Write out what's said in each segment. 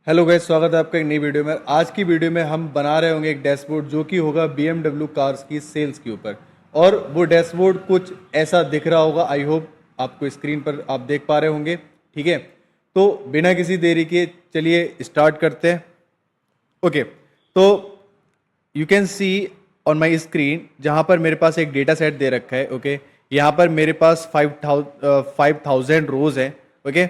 Hello guys, स्वागत है आपका एक नई वीडियो में। आज की वीडियो में हम बना रहे होंगे एक डैशबोर्ड जो कि होगा BMW कार्स की सेल्स के ऊपर। और वो डैशबोर्ड कुछ ऐसा दिख रहा होगा, आई होप आपको स्क्रीन पर आप देख पा रहे होंगे। ठीक है, तो बिना किसी देरी के चलिए स्टार्ट करते हैं। ओके, तो you can see on my screen जहाँ पर मेरे पास एक डेटा सेट दे रखा है। ओके, यहाँ पर मेरे पास 5000 रोज है। ओके,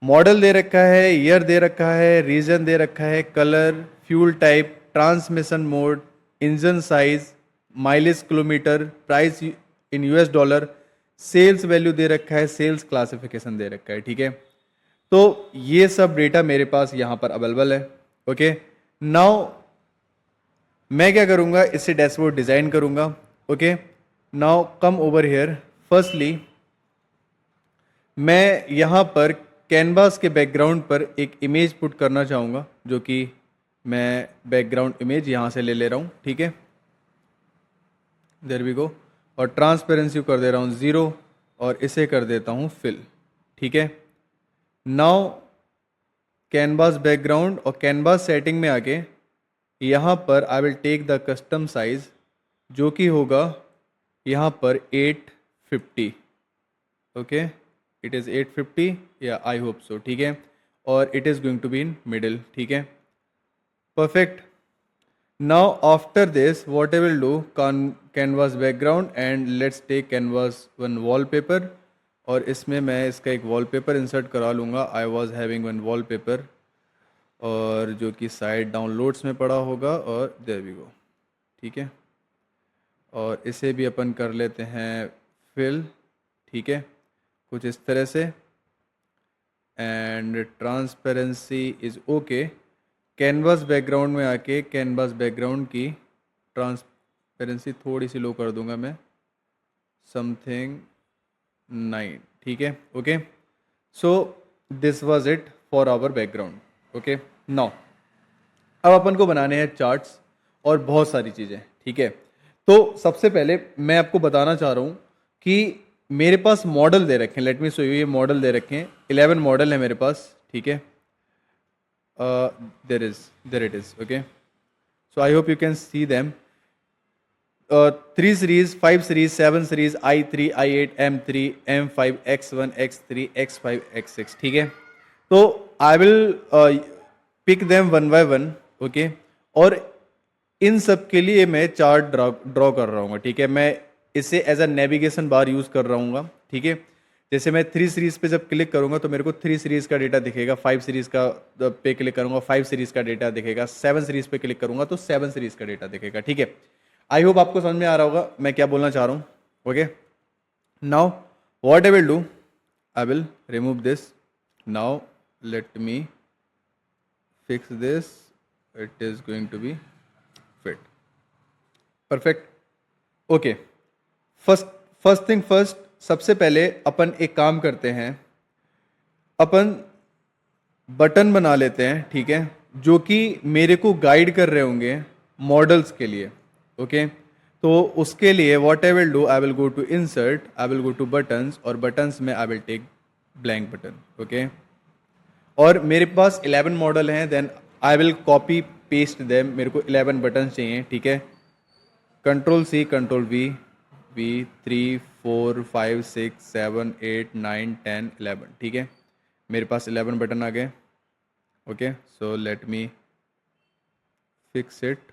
मॉडल दे रखा है, ईयर दे रखा है, रीजन दे रखा है, colour, fuel type, transmission mode, engine size, mileage kilometre, price in US dollar, sales value दे रखा है, सेल्स क्लासिफिकेशन दे रखा है। ठीक है, तो ये सब डेटा मेरे पास यहाँ पर अवेलेबल है। ओके, नाउ मैं क्या करूँगा, इससे डैशबोर्ड डिज़ाइन करूँगा। Okay, now come over hair. Firstly मैं यहाँ पर कैनवास के बैकग्राउंड पर एक इमेज पुट करना चाहूँगा, जो कि मैं बैकग्राउंड इमेज यहाँ से ले ले रहा हूँ। ठीक है, देयर वी गो। और ट्रांसपेरेंसी कर दे रहा हूँ 0 और इसे कर देता हूँ फिल। ठीक है, नाउ कैनवास बैकग्राउंड और कैनवास सेटिंग में आके यहाँ पर I will take the custom size, जो कि होगा यहाँ पर 850। ओके, इट इज़ 850 या आई होप सो। ठीक है, और it is going to be in middle. ठीक है, perfect. Now after this what I will do, canvas background and let's take canvas one wallpaper. और इसमें मैं इसका एक वॉलपेपर इंसर्ट करा लूँगा। I was having one wallpaper, और जो कि साइड डाउनलोड्स में पड़ा होगा, और देयर वी गो। ठीक है, और इसे भी अपन कर लेते हैं फिल। ठीक है, कुछ इस तरह से, and transparency is okay. Canvas background में आके कैनवास बैकग्राउंड की ट्रांसपेरेंसी थोड़ी सी लो कर दूंगा मैं, समथिंग 9। ठीक है, okay. So this was it for our background. Okay, now अब अपन को बनाने हैं चार्ट्स और बहुत सारी चीज़ें। ठीक है, तो सबसे पहले मैं आपको बताना चाह रहा हूँ कि मेरे पास मॉडल दे रखे हैं। लेट मी शो यू, ये मॉडल दे रखे हैं, 11 मॉडल है मेरे पास। ठीक है, there it is. Okay, so I hope you can see them. 3 series, 5 series, 7 series, I3, I8, M3, M5, X1, X3, X5, X6। ठीक है, तो I will pick them one by one. Okay, और इन सब के लिए मैं चार्ट ड्रॉ कर रहा हूँ। ठीक है, मैं इसे as a navigation bar use कर रहा हूँ। ठीक है, जैसे मैं 3 सीरीज पे जब क्लिक करूंगा तो मेरे को 3 सीरीज का डेटा दिखेगा, 5 सीरीज का पे क्लिक करूंगा 5 सीरीज का डेटा दिखेगा, 7 सीरीज पे क्लिक करूंगा तो 7 सीरीज का डेटा दिखेगा। ठीक है, आई होप आपको समझ में आ रहा होगा मैं क्या बोलना चाह रहा हूँ। Okay, now what I will do, I will remove this. Now let me fix this, it is going to be fit, perfect. Okay, first first thing first, सबसे पहले अपन एक काम करते हैं, अपन बटन बना लेते हैं। ठीक है, जो कि मेरे को गाइड कर रहे होंगे मॉडल्स के लिए। ओके, तो उसके लिए what I will do, I will go to insert, I will go to buttons, और बटन्स में I will take blank button. Okay, और मेरे पास 11 मॉडल हैं, then I will copy paste them. मेरे को 11 बटन चाहिए। ठीक है, कंट्रोल C, कंट्रोल V, 3, 4, 5, 6, 7, 8, 9, 10, 11। ठीक है, मेरे पास 11 बटन आ गए। Okay, so let me fix it.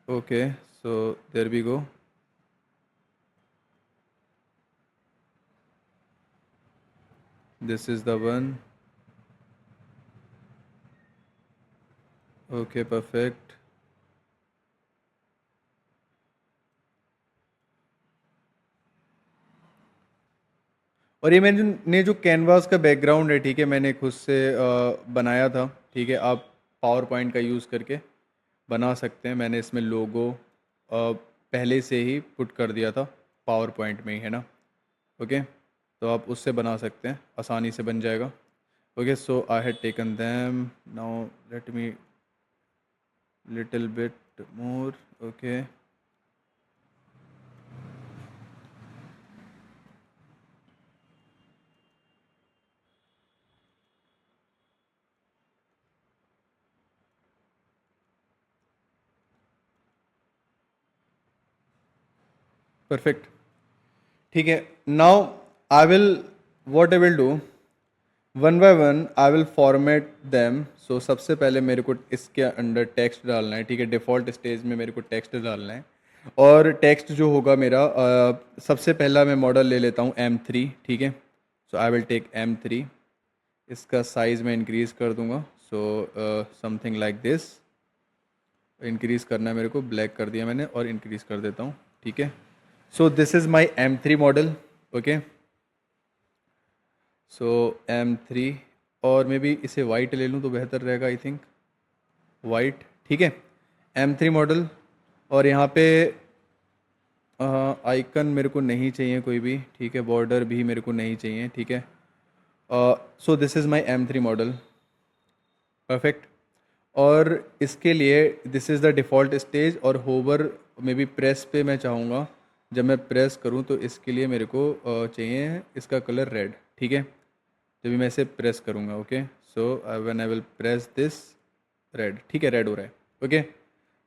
Okay, so there we go. This is the one. Okay, perfect. और ये मैंने जो कैनवास का बैकग्राउंड है, ठीक है, मैंने खुद से बनाया था। ठीक है, आप पावर पॉइंट का यूज़ करके बना सकते हैं। मैंने इसमें लोगो पहले से ही पुट कर दिया था, पावर पॉइंट में ही, है ना। ओके, तो आप उससे बना सकते हैं, आसानी से बन जाएगा। Okay, so I had taken them, now let me little bit more. Okay, perfect, ठीक है. Now I will, what I will do, one by one I will format them. So सबसे पहले मेरे को इसके अंदर टेक्स्ट डालना है, ठीक है. डिफ़ॉल्ट स्टेज में मेरे को टेक्स्ट डालना है, और टेक्स्ट जो होगा मेरा, सबसे पहला मैं मॉडल ले लेता हूँ M3, ठीक है. So I will take M3. इसका साइज़ मैं इंक्रीज़ कर दूंगा. So something like this. Increase करना है मेरे को, ब्लैक कर दिया मैंने और इंक्रीज़ कर देता हूँ, ठीक है. So this is my M3 model. Okay, so M3, और मे बी इसे वाइट ले लूँ तो बेहतर रहेगा, आई थिंक वाइट, ठीक है. M3 मॉडल, और यहाँ पे आइकन मेरे को नहीं चाहिए कोई भी, ठीक है. बॉर्डर भी मेरे को नहीं चाहिए, ठीक है. So this is my M3 model. Perfect. और इसके लिए this is the default stage, और होवर मे बी प्रेस पे मैं चाहूँगा. जब मैं प्रेस करूँ तो इसके लिए मेरे को चाहिए इसका कलर रेड, ठीक है. जब भी मैं इसे प्रेस करूँगा, okay. So when I will press this, red, ठीक है, रेड हो रहा है, okay.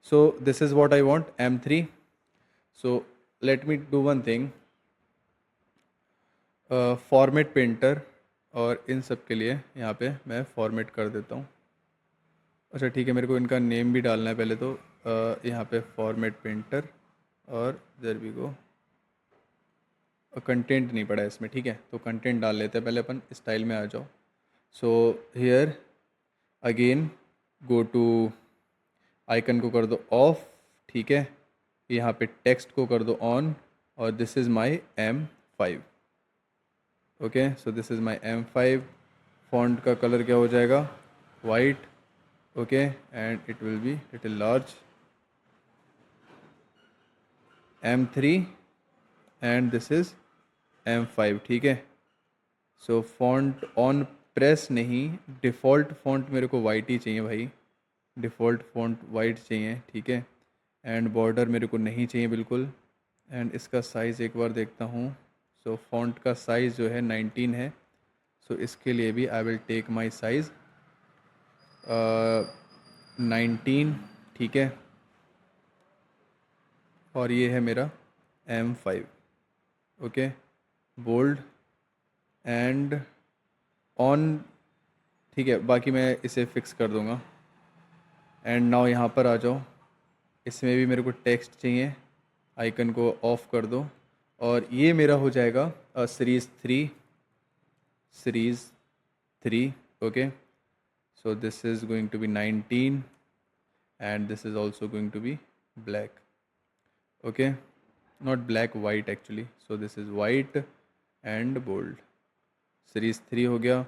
So this is what I want, M3. So let me do one thing, format painter, और इन सब के लिए यहाँ पे मैं फॉर्मेट कर देता हूँ. अच्छा, ठीक है, मेरे को इनका नेम भी डालना है पहले तो. यहाँ पे फॉर्मेट पेंटर, और देयर वी गो. कंटेंट नहीं पड़ा है इसमें, ठीक है, तो कंटेंट डाल लेते हैं पहले अपन. स्टाइल में आ जाओ. So here again go to, icon को कर दो ऑफ, ठीक है. यहाँ पे टेक्स्ट को कर दो ऑन, और this is my M5. Okay, so this is my M5. Font का कलर क्या हो जाएगा, white, okay. And it will be little large, M3, and this is M5, ठीक है. सो फॉन्ट ऑन प्रेस नहीं, डिफ़ॉल्ट फॉन्ट मेरे को वाइट ही चाहिए भाई. डिफ़ॉल्ट फॉन्ट वाइट चाहिए, ठीक है. एंड बॉर्डर मेरे को नहीं चाहिए बिल्कुल. एंड इसका साइज़ एक बार देखता हूँ. सो फॉन्ट का साइज़ जो है 19 है. सो इसके लिए भी I will take my size 19, ठीक है. और ये है मेरा M5, okay. Bold and on, ठीक है. बाकी मैं इसे फिक्स कर दूंगा. एंड नाउ यहाँ पर आ जाओ. इसमें भी मेरे को टेक्स्ट चाहिए, आइकन को ऑफ कर दो, और ये मेरा हो जाएगा series 3, okay. So this is going to be 19, and this is also going to be black, okay. Not black, white actually. So this is white and bold. Series 3 हो गया.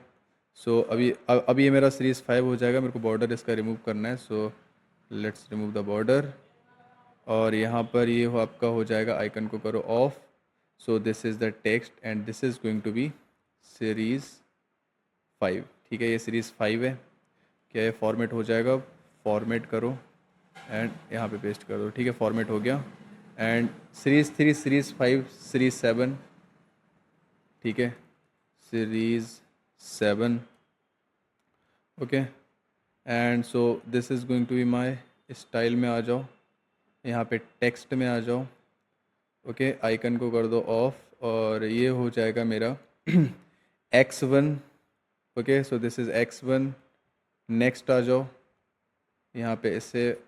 सो अभी ये मेरा सीरीज़ 5 हो जाएगा. मेरे को बॉर्डर इसका रिमूव करना है. So let's remove the border. और यहाँ पर ये हो आपका हो जाएगा, आइकन को करो off. So this is the text, and this is going to be series 5, ठीक है. ये सीरीज़ 5 है. क्या ये फॉर्मेट हो जाएगा, फॉर्मेट करो एंड यहाँ पे पेस्ट कर दो, ठीक है. फॉर्मेट हो गया. एंड सीरीज़ 3, सीरीज़ 5, सीरीज़ 7, ठीक है. Series 7, okay. And so this is going to be my, style में आ जाओ, यहाँ पे टेक्स्ट में आ जाओ, ओके. आइकन को कर दो ऑफ, और ये हो जाएगा मेरा X1, okay. So this is X1. Next आ जाओ, यहाँ पे इसे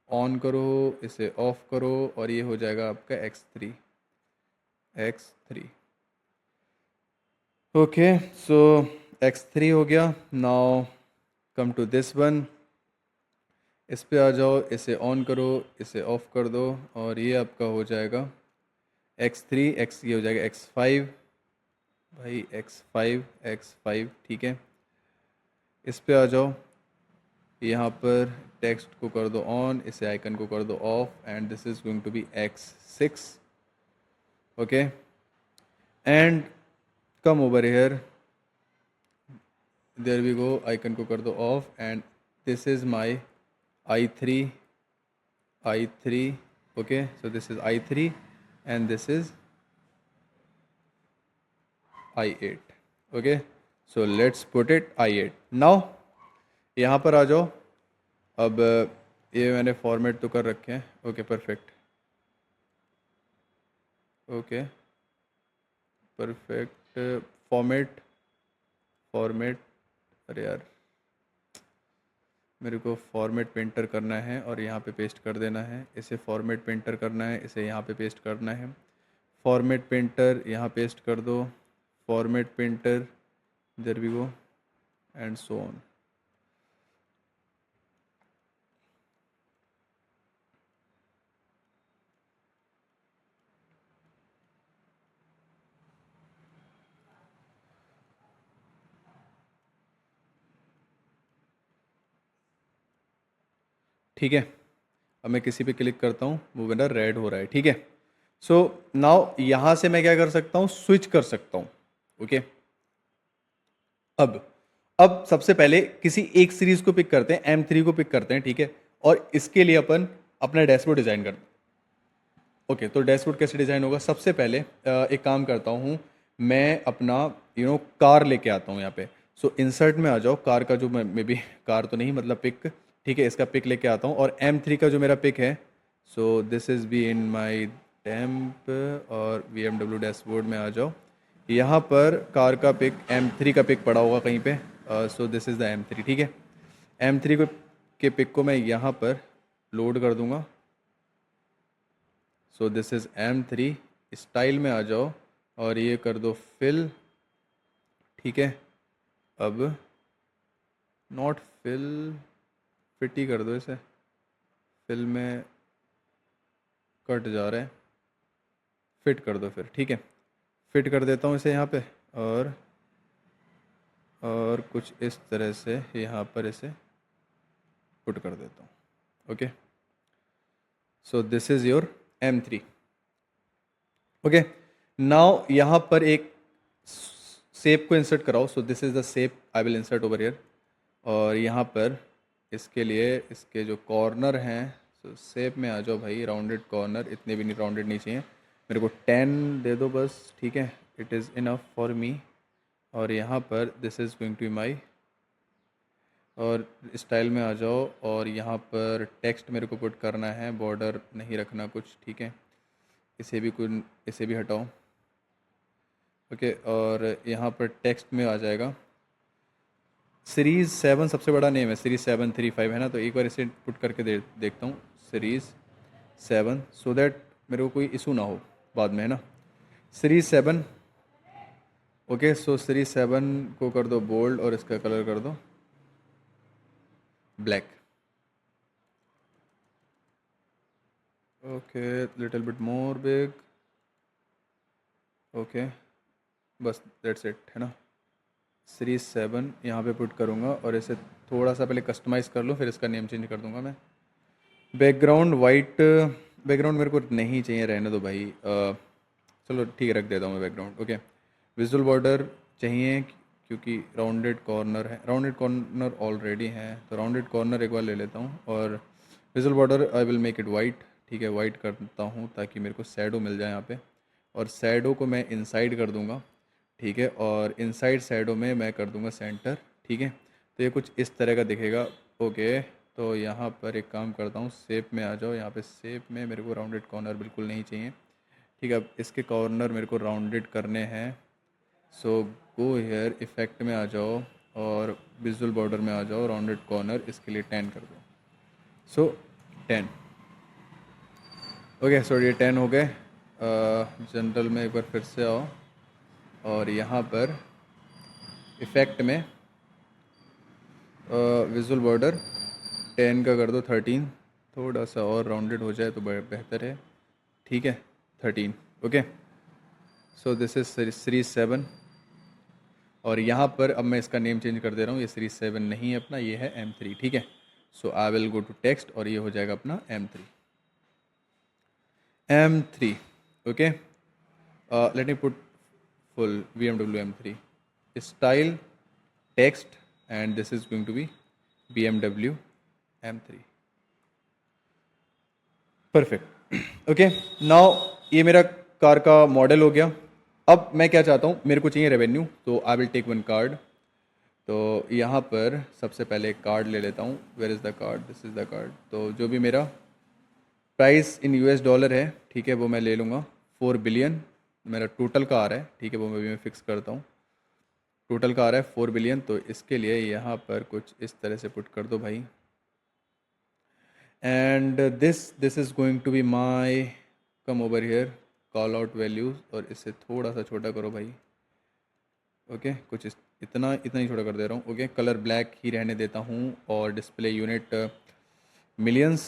ऑन करो, इसे ऑफ करो, और ये हो जाएगा आपका X3. ओके, सो X3 हो गया. Now come to this one. इस पे आ जाओ, इसे ऑन करो, इसे ऑफ कर दो, और ये आपका हो जाएगा X3. ये हो जाएगा X5 भाई, X5, ठीक है. इस पे आ जाओ, यहाँ पर टेक्स्ट को कर दो ऑन, इसे आइकन को कर दो off, and this is going to be X6, okay. And come over here, there we go. Icon को कर दो off, and this is my I3, okay. So this is I3, and this is I8, okay. So let's put it I8. Now यहाँ पर आ जाओ. अब ये मैंने format तो कर रखे हैं, okay, perfect. Okay perfect. Format format अरे यार, मेरे को फॉर्मेट पेंटर करना है और यहाँ पे पेस्ट कर देना है। इसे फॉर्मेट पेंटर करना है, इसे यहाँ पे पेस्ट करना है। फॉर्मेट पेंटर यहाँ पेस्ट कर दो, format painter, there we go, and so on. ठीक है, अब मैं किसी पे क्लिक करता हूँ, वो मेरा रेड हो रहा है। ठीक है, सो नाउ यहाँ से मैं क्या कर सकता हूँ, स्विच कर सकता हूँ। ओके अब सबसे पहले किसी एक सीरीज को पिक करते हैं, M3 को पिक करते हैं। ठीक है, और इसके लिए अपन अपना डैशबोर्ड डिजाइन करते हैं। ओके तो डैशबोर्ड कैसे डिजाइन होगा, सबसे पहले एक काम करता हूँ, मैं अपना कार लेके आता हूँ यहाँ पे। सो इंसर्ट में आ जाओ, कार का जो मैं मे बी कार तो नहीं मतलब पिक, ठीक है, इसका पिक लेके आता हूँ। और M3 का जो मेरा पिक है, so this is be in my temp, और BMW डैशबोर्ड में आ जाओ। यहाँ पर कार का पिक M3 का पिक पड़ा होगा कहीं पे, सो दिस इज़ द M3। ठीक है, M3 को के पिक को मैं यहाँ पर लोड कर दूंगा। सो दिस इज़ M3। स्टाइल में आ जाओ और ये कर दो फिल। ठीक है, अब नॉट फिल, फिट ही कर दो इसे, फिल में कट जा रहा है, फिट कर दो फिर। ठीक है, फिट कर देता हूँ इसे यहाँ पे, और कुछ इस तरह से यहाँ पर इसे पुट कर देता हूँ। Okay so this is your M3। Okay now यहाँ पर एक शेप को इंसर्ट कराओ। सो this is the shape I will insert over here. और यहाँ पर इसके लिए इसके जो कॉर्नर हैं, सो शेप में आ जाओ भाई, राउंडेड कॉर्नर, इतने भी नहीं राउंडेड नहीं चाहिए मेरे को, 10 दे दो बस। ठीक है, it is enough for me. और यहाँ पर this is going to be my, और स्टाइल में आ जाओ और यहाँ पर टेक्स्ट मेरे को पुट करना है, बॉर्डर नहीं रखना कुछ। ठीक है, इसे भी हटाओ। ओके और यहाँ पर टेक्स्ट में आ जाएगा सीरीज़ 7, सबसे बड़ा नेम है सीरीज़ 735 है ना, तो एक बार इसे पुट करके देखता हूँ, सीरीज़ 7, सो दैट मेरे को कोई इशू ना हो बाद में, है ना। सीरीज़ 7, ओके सो सीरीज़ 7 को कर दो बोल्ड और इसका कलर कर दो ब्लैक। ओके लिटिल बिट मोर बिग, ओके बस दैट्स इट, है ना। सीरीज़ 7 यहाँ पे पुट करूँगा और इसे थोड़ा सा पहले कस्टमाइज़ कर लूँ, फिर इसका नेम चेंज कर दूँगा मैं। बैकग्राउंड वाइट, बैकग्राउंड मेरे को नहीं चाहिए, रहने दो भाई। चलो ठीक है, रख देता हूँ मैं बैकग्राउंड। ओके विजुअल बॉर्डर चाहिए क्योंकि राउंडेड कॉर्नर है, राउंडेड कॉर्नर ऑलरेडी है, तो राउंडेड कॉर्नर एक बार ले लेता हूँ। और visual border I will make it white. ठीक है, वाइट करता हूँ ताकि मेरे को शैडो मिल जाए यहाँ पे, और शैडो को मैं इनसाइड कर दूँगा। ठीक है, और इनसाइड शैडो में मैं कर दूँगा सेंटर। ठीक है, तो ये कुछ इस तरह का दिखेगा। ओके तो यहाँ पर एक काम करता हूँ, शेप में आ जाओ, यहाँ पे शेप में मेरे को राउंडेड कॉर्नर बिल्कुल नहीं चाहिए। ठीक है, अब इसके कॉर्नर मेरे को राउंडेड करने हैं। सो गो हेयर, इफेक्ट में आ जाओ और विजुअल बॉर्डर में आ जाओ, राउंडेड कॉर्नर इसके लिए 10 कर दो। सो 10, ओके सो ये 10 हो गए। जनरल में एक बार फिर से आओ और यहाँ पर इफ़ेक्ट में विजुअल बॉर्डर 10 का कर दो 13, थोड़ा सा और राउंडेड हो जाए तो बेहतर है। ठीक है 13, okay so this is series 7। और यहाँ पर अब मैं इसका नेम चेंज कर दे रहा हूँ, ये सीरीज 7 नहीं है अपना, ये है M3। ठीक है, so I will go to text और ये हो जाएगा अपना M3। Okay let me put full BMW M3 style text and this is going to be BMW M3। Perfect. Okay now ये मेरा कार का मॉडल हो गया। अब मैं क्या चाहता हूँ, मेरे को चाहिए रेवेन्यू, तो I will take one card. तो यहाँ पर सबसे पहले एक कार्ड ले लेता हूँ, where is the card, this is the card. तो जो भी मेरा प्राइस इन US डॉलर है, ठीक है, वो मैं ले लूँगा 4 बिलियन मेरा टोटल का आ रहा है, ठीक है, वो मैं फिक्स करता हूँ। टोटल का आ रहा है 4 बिलियन, तो इसके लिए यहाँ पर कुछ इस तरह से पुट कर दो भाई। And this is going to be my, come over here, call out values, और इसे थोड़ा सा छोटा करो भाई। ओके, कुछ इतना इतना ही छोटा कर दे रहा हूँ। ओके, कलर ब्लैक ही रहने देता हूँ, और डिस्प्ले यूनिट मिलियंस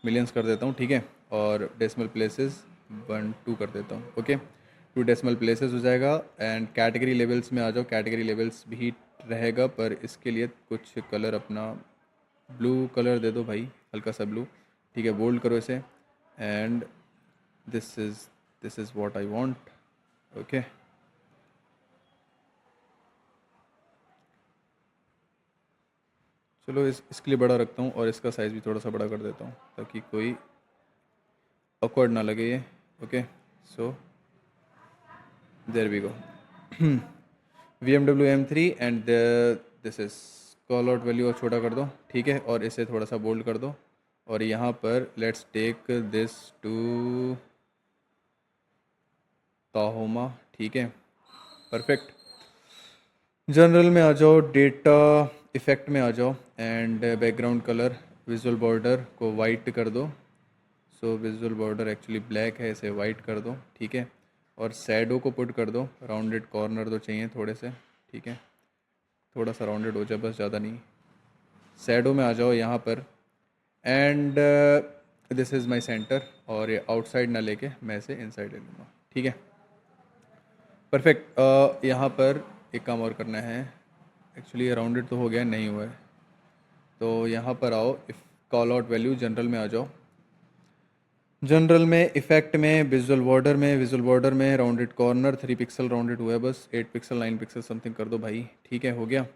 मिलियंस कर देता हूँ, ठीक है, और डेसिमल प्लेसेस 1 2 कर देता हूँ। ओके, 2 डेसिमल प्लेसेस हो जाएगा। एंड कैटेगरी लेवल्स में आ जाओ, कैटेगरी लेवल्स भी रहेगा, पर इसके लिए कुछ कलर अपना ब्लू कलर दे दो भाई, हल्का सा ब्लू, ठीक है, बोल्ड करो इसे। And this is what I want. Okay, चलो इसके लिए बड़ा रखता हूँ, और इसका साइज़ भी थोड़ा सा बड़ा कर देता हूँ ताकि कोई awkward ना लगे ये। Okay, so there we go. BMW M3 and this is call out value और छोटा कर दो, ठीक है, और इसे थोड़ा सा बोल्ड कर दो। और यहाँ पर लेट्स टेक दिस टू ताहोमा, ठीक है, परफेक्ट। जनरल में आ जाओ, डेटा इफ़ेक्ट में आ जाओ, and background colour visual border को वाइट कर दो। So visual border actually black है, इसे वाइट कर दो, ठीक है, और शैडो को पुट कर दो, राउंडेड कॉर्नर तो चाहिए थोड़े से, ठीक है, थोड़ा सा राउंडेड हो जाए बस, ज़्यादा नहीं। शैडो में आ जाओ यहाँ पर, and this is my centre, और ये आउटसाइड ना लेके मैं इसे इनसाइड ले लूँगा, ठीक है, परफेक्ट। यहाँ पर एक काम और करना है, एक्चुअली ये राउंडेड तो हो गया, नहीं हुआ है, तो यहाँ पर आओ, if call out value general में आ जाओ, जनरल में इफेक्ट में विजुअल बॉर्डर में राउंडेड कॉर्नर 3 पिक्सल राउंडेड हुआ है बस, 8 पिक्सल 9 पिक्सल समथिंग कर दो भाई, ठीक है, हो गया।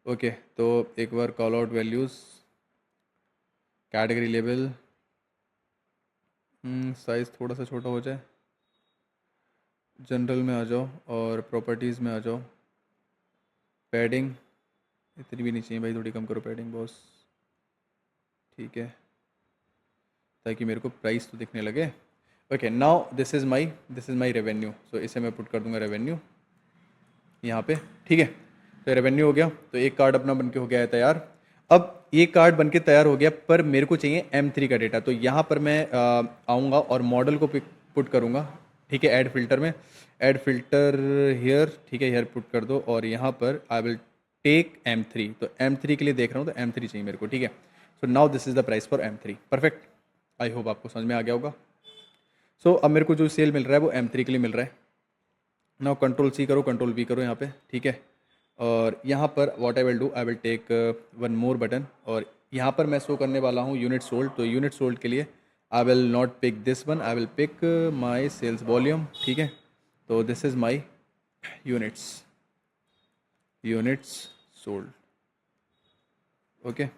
ओके, तो एक बार call out values, category level, size थोड़ा सा छोटा हो जाए, जनरल में आ जाओ, और प्रॉपर्टीज़ में आ जाओ, पैडिंग इतनी भी नहीं चाहिए भाई, थोड़ी कम करो पैडिंग बॉस, ठीक है, ताकि मेरे को प्राइस तो दिखने लगे। Okay, now this is my revenue, so इसे मैं पुट कर दूंगा रेवेन्यू यहाँ पे, ठीक है, तो रेवेन्यू हो गया, तो एक कार्ड अपना बन के हो गया है तैयार। अब ये कार्ड बन के तैयार हो गया, पर मेरे को चाहिए M3 का डेटा, तो यहाँ पर मैं आऊँगा और मॉडल को पुट करूँगा, ठीक है, ऐड फिल्टर में, ऐड फिल्टर हेयर, ठीक है, हेयर पुट कर दो, और यहाँ पर आई विल टेक M3, तो M3 के लिए देख रहा हूँ, तो M3 चाहिए मेरे को, ठीक है, सो now this is the price for M3, perfect. I hope आपको समझ में आ गया होगा। सो अब मेरे को जो सेल मिल रहा है वो M3 के लिए मिल रहा है। नाउ कंट्रोल C करो, कंट्रोल V करो यहाँ पे, ठीक है, और यहाँ पर what I will do, I will take one more button, और यहाँ पर मैं शो करने वाला हूँ यूनिट सोल्ड, तो यूनिट सोल्ड के लिए I will not pick this one, I will pick my sales volume, ठीक है, तो this is my units sold. Okay,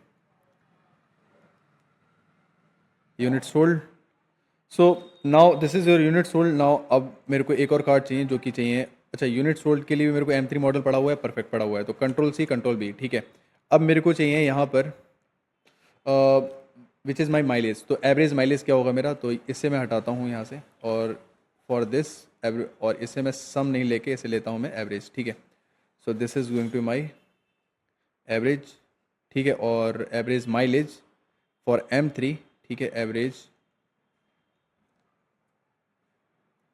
unit sold, so now this is your unit sold. Now अब मेरे को एक और कार्ड चाहिए, जो कि चाहिए, अच्छा, यूनिट सोल्ड के लिए भी मेरे को M3 मॉडल पड़ा हुआ है, परफेक्ट पड़ा हुआ है, तो कंट्रोल C कंट्रोल B, ठीक है। अब मेरे को चाहिए यहाँ पर विच इज़ माई माइलेज, तो एवरेज माइलेज क्या होगा मेरा, तो इससे मैं हटाता हूँ यहाँ से, और फॉर दिस और इससे मैं सम नहीं लेके इसे लेता हूँ मैं एवरेज, ठीक है, so this is going to my average, ठीक है, और एवरेज माइलेज फॉर M3, ठीक है, एवरेज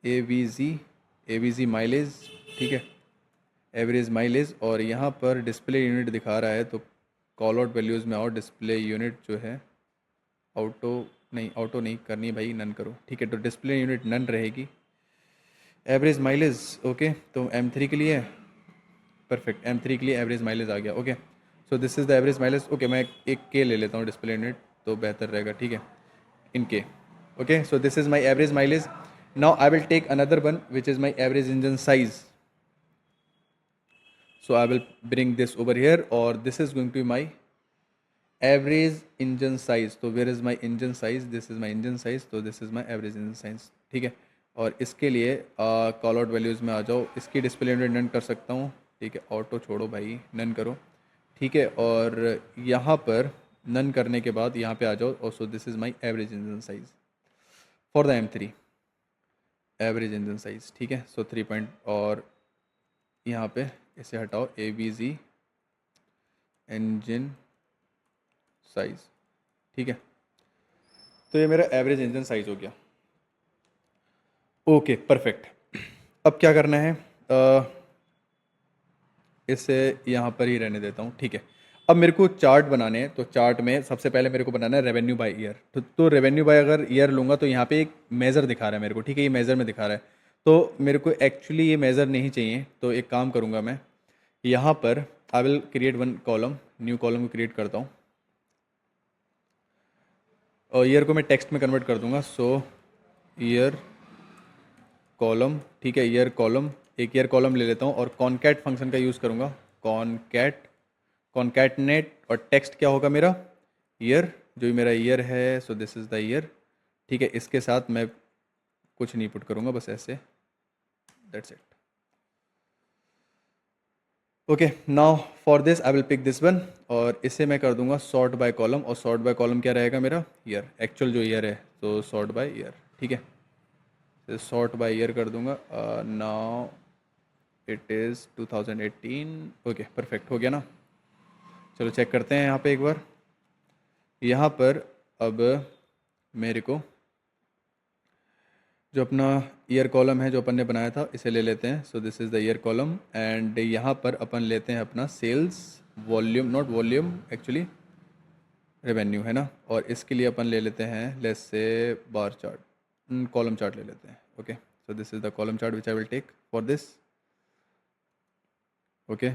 AVG माइलेज, ठीक है, एवरेज माइलेज, और यहाँ पर डिस्प्ले यूनिट दिखा रहा है, तो कॉल आउट वैल्यूज़ में आओ, डिस्प्ले यूनिट जो है ऑटो नहीं करनी है भाई, नन करो, ठीक है, तो डिस्प्ले यूनिट नन रहेगी। एवरेज माइलेज, ओके, तो M3 के लिए परफेक्ट, M3 के लिए एवरेज माइलेज आ गया। Okay, so this is the average mileage. Okay, मैं एक के ले लेता हूँ डिस्प्ले यूनिट, तो बेहतर रहेगा, ठीक है, in K. Okay, so this is my average mileage. Now I will take another one, which is my average engine size. So I will bring this over here, or this is going to be my average engine size. So where is my engine size? This is my engine size. So this is my average engine size. ठीक है, और इसके लिए call out values में आ जाओ, इसकी display unit none कर सकता हूँ, ठीक है, ऑटो छोड़ो भाई, नन करो, ठीक है, और यहाँ पर नन करने के बाद यहाँ पे आ जाओ, और so this is my average engine size for the M3, average engine size, ठीक है। सो 3 पॉइंट, और यहाँ पे इसे हटाओ, AVG इंजन साइज, ठीक है। तो ये मेरा एवरेज इंजन साइज हो गया। Okay perfect. अब क्या करना है, इसे यहाँ पर ही रहने देता हूँ, ठीक है। अब मेरे को चार्ट बनाने हैं, तो चार्ट में सबसे पहले मेरे को बनाना है रेवेन्यू बाय ईयर। तो रेवेन्यू बाय अगर ईयर लूँगा तो यहाँ पे एक मेज़र दिखा रहा है मेरे को, ठीक है, ये मेज़र में दिखा रहा है। तो मेरे को एक्चुअली ये मेज़र नहीं चाहिए, तो एक काम करूँगा मैं, यहाँ पर I will create one column, new column को क्रिएट करता हूँ, और ईयर को मैं टेक्स्ट में कन्वर्ट कर दूंगा। सो ईयर कॉलम, ठीक है, ईयर कॉलम, एक ईयर कॉलम ले लेता हूँ और कॉनकैट फंक्शन का यूज़ करूँगा, कॉनकैटनेट, और टेक्स्ट क्या होगा मेरा, ईयर, जो मेरा ईयर है। So this is the year, ठीक है। इसके साथ मैं कुछ नहीं पुट करूँगा, बस ऐसे, that's it. Okay, now for this I will pick this one, और इसे मैं कर दूंगा सॉर्ट बाय कॉलम, और सॉर्ट बाय कॉलम क्या रहेगा मेरा, ईयर, एक्चुअल जो ईयर है, तो सॉर्ट बाय ईयर, ठीक है। सॉर्ट बाय ईयर कर दूंगा। Now it is 2018। Okay perfect, हो गया ना। चलो चेक करते हैं यहाँ पे एक बार। यहाँ पर अब मेरे को जो अपना ईयर कॉलम है जो अपन ने बनाया था, इसे ले लेते हैं। So this is the year column, and यहाँ पर अपन लेते हैं अपना sales volume, not volume actually, revenue है ना। और इसके लिए अपन ले लेते हैं, let's say bar chart, column chart ले लेते हैं। Okay, so this is the column chart which I will take for this. Okay,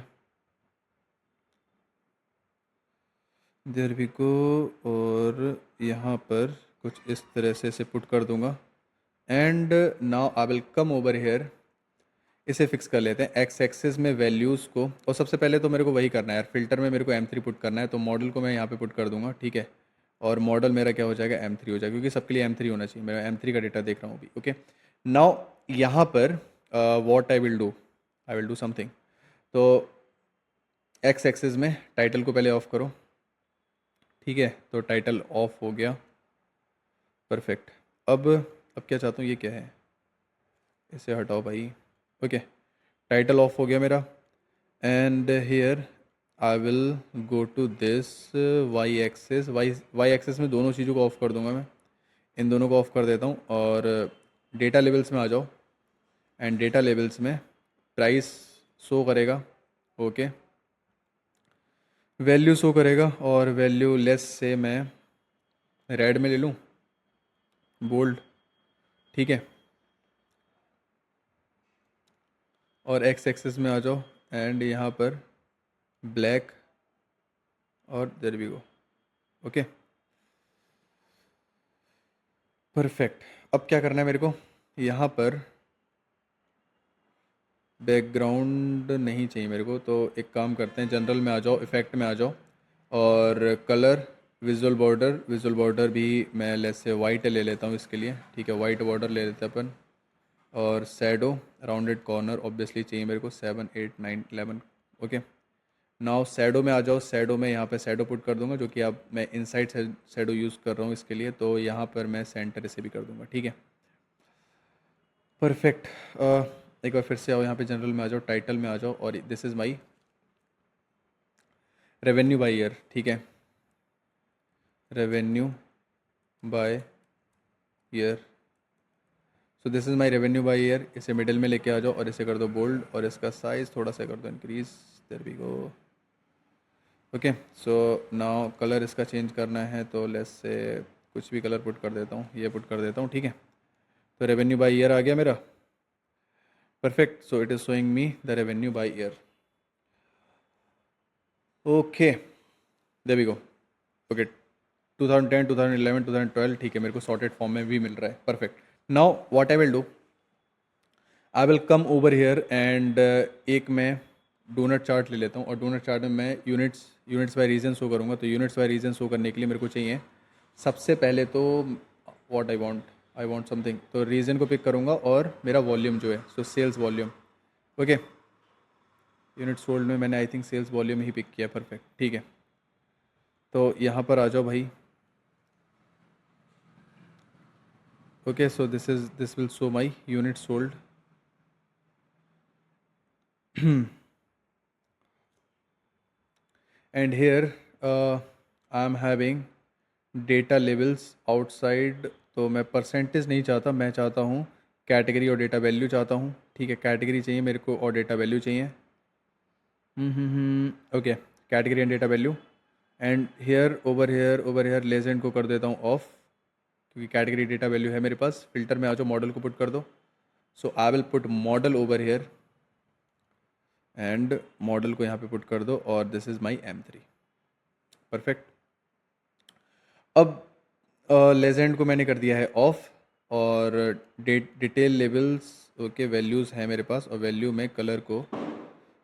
there we go, और यहाँ पर कुछ इस तरह से इसे पुट कर दूंगा, and now I will come over hair, इसे फिक्स कर लेते हैं एक्स एक्सिस में वैल्यूज़ को। और सबसे पहले तो मेरे को वही करना है यार, फिल्टर में मेरे को M3 पुट करना है, तो मॉडल को मैं यहाँ पे पुट कर दूंगा, ठीक है। और मॉडल मेरा क्या हो जाएगा, M3 हो जाएगा, क्योंकि सबके लिए M3 होना चाहिए। मैं M3 का डेटा देख रहा हूँ अभी। ओके, नाउ यहाँ पर what I will do, I will do something. तो एक्स एक्सिस में टाइटल को पहले ऑफ करो, ठीक है। तो टाइटल ऑफ हो गया, परफेक्ट। अब क्या चाहता हूँ, ये क्या है, इसे हटाओ भाई। ओके, टाइटल ऑफ हो गया मेरा, and here I will go to this Y axis, Y axis में दोनों चीज़ों को ऑफ कर दूंगा मैं, इन दोनों को ऑफ कर देता हूँ। और डेटा लेवल्स में आ जाओ, एंड डेटा लेवल्स में प्राइस शो करेगा, ओके, वैल्यू शो करेगा, और वैल्यू लेस से मैं रेड में ले लूँ, बोल्ड, ठीक है। और एक्स एक्सिस में आ जाओ, एंड यहाँ पर ब्लैक, और there we go. Okay perfect. अब क्या करना है मेरे को, यहाँ पर बैकग्राउंड नहीं चाहिए मेरे को, तो एक काम करते हैं, जनरल में आ जाओ, इफेक्ट में आ जाओ, और कलर, विजुअल बॉर्डर भी मैं लेस से वाइट ले लेता हूँ इसके लिए, ठीक है, वाइट बॉर्डर ले लेते हैं अपन। और सैडो, राउंडेड कॉर्नर ऑब्वियसली चाहिए मेरे को, 7 8 9 11। ओके, नाउ सैडो में आ जाओ, सैडो में यहाँ पे सैडो पुट कर दूंगा, जो कि अब मैं इनसाइड सैडो यूज़ कर रहा हूँ इसके लिए, तो यहाँ पर मैं सेंटर से भी कर दूंगा, ठीक है, परफेक्ट। एक बार फिर से आओ, यहाँ पे जनरल में आ जाओ, टाइटल में आ जाओ, और this is my revenue by year, ठीक है, revenue by year. So this is my revenue by year, इसे मिडिल में लेके आ जाओ, और इसे कर दो बोल्ड, और इसका साइज़ थोड़ा सा कर दो increase, there we go. Okay, so now colour इसका चेंज करना है, तो लेस से कुछ भी कलर पुट कर देता हूँ, ये पुट कर देता हूँ, ठीक है। तो रेवेन्यू बाय ईयर आ गया मेरा, perfect. So it is showing me the revenue by year. Okay, there we go. Okay, 2010 2011 2012, ठीक है, मेरे को सॉर्टेड फॉर्म में भी मिल रहा है, perfect. Now what I will do, I will come over here, and एक मैं डोनट चार्ट ले लेता हूँ, और डोनट चार्ट में मैं यूनिट्स बाय रीजन शो करूँगा। तो यूनिट्स बाय रीजन शो करने के लिए मेरे को चाहिए सबसे पहले तो व्हाट आई वांट समथिंग, तो रीजन को पिक करूँगा, और मेरा वॉल्यूम जो है, so sales volume. Okay, unit sold में मैंने आई थिंक सेल्स वॉल्यूम ही पिक किया, परफेक्ट, ठीक है। तो यहाँ पर आ जाओ भाई, Okay, so this will show my unit sold. And here I am having data labels outside. तो मैं परसेंटेज नहीं चाहता, मैं चाहता हूँ कैटेगरी और डेटा वैल्यू चाहता हूँ। ठीक है, कैटेगरी चाहिए मेरे को और डेटा वैल्यू चाहिए। Okay, category and data value. And here legend को कर देता हूँ ऑफ, क्योंकि कैटेगरी डेटा वैल्यू है मेरे पास। फिल्टर में आ जाओ, मॉडल को पुट कर दो। So I will put model over here and model को यहाँ पे पुट कर दो, और this is my M3। Perfect. अब लेजेंड को मैंने कर दिया है ऑफ, और डिटेल लेबल्स ओके वैल्यूज़ हैं मेरे पास, और वैल्यू में कलर को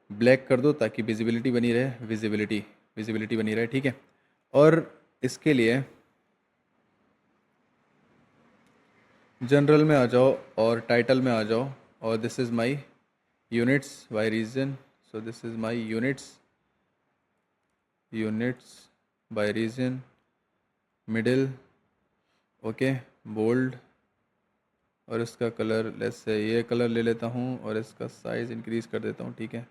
ब्लैक कर दो ताकि विजिबिलिटी बनी रहे, विजिबिलिटी बनी रहे। ठीक है, और इसके लिए जनरल में आ जाओ और टाइटल में आ जाओ, और this is my units by region. So this is my units by region, middle, okay, bold, और इसका कलर लेस से ये कलर ले लेता हूँ, और इसका साइज़ इंक्रीज़ कर देता हूँ। ठीक है,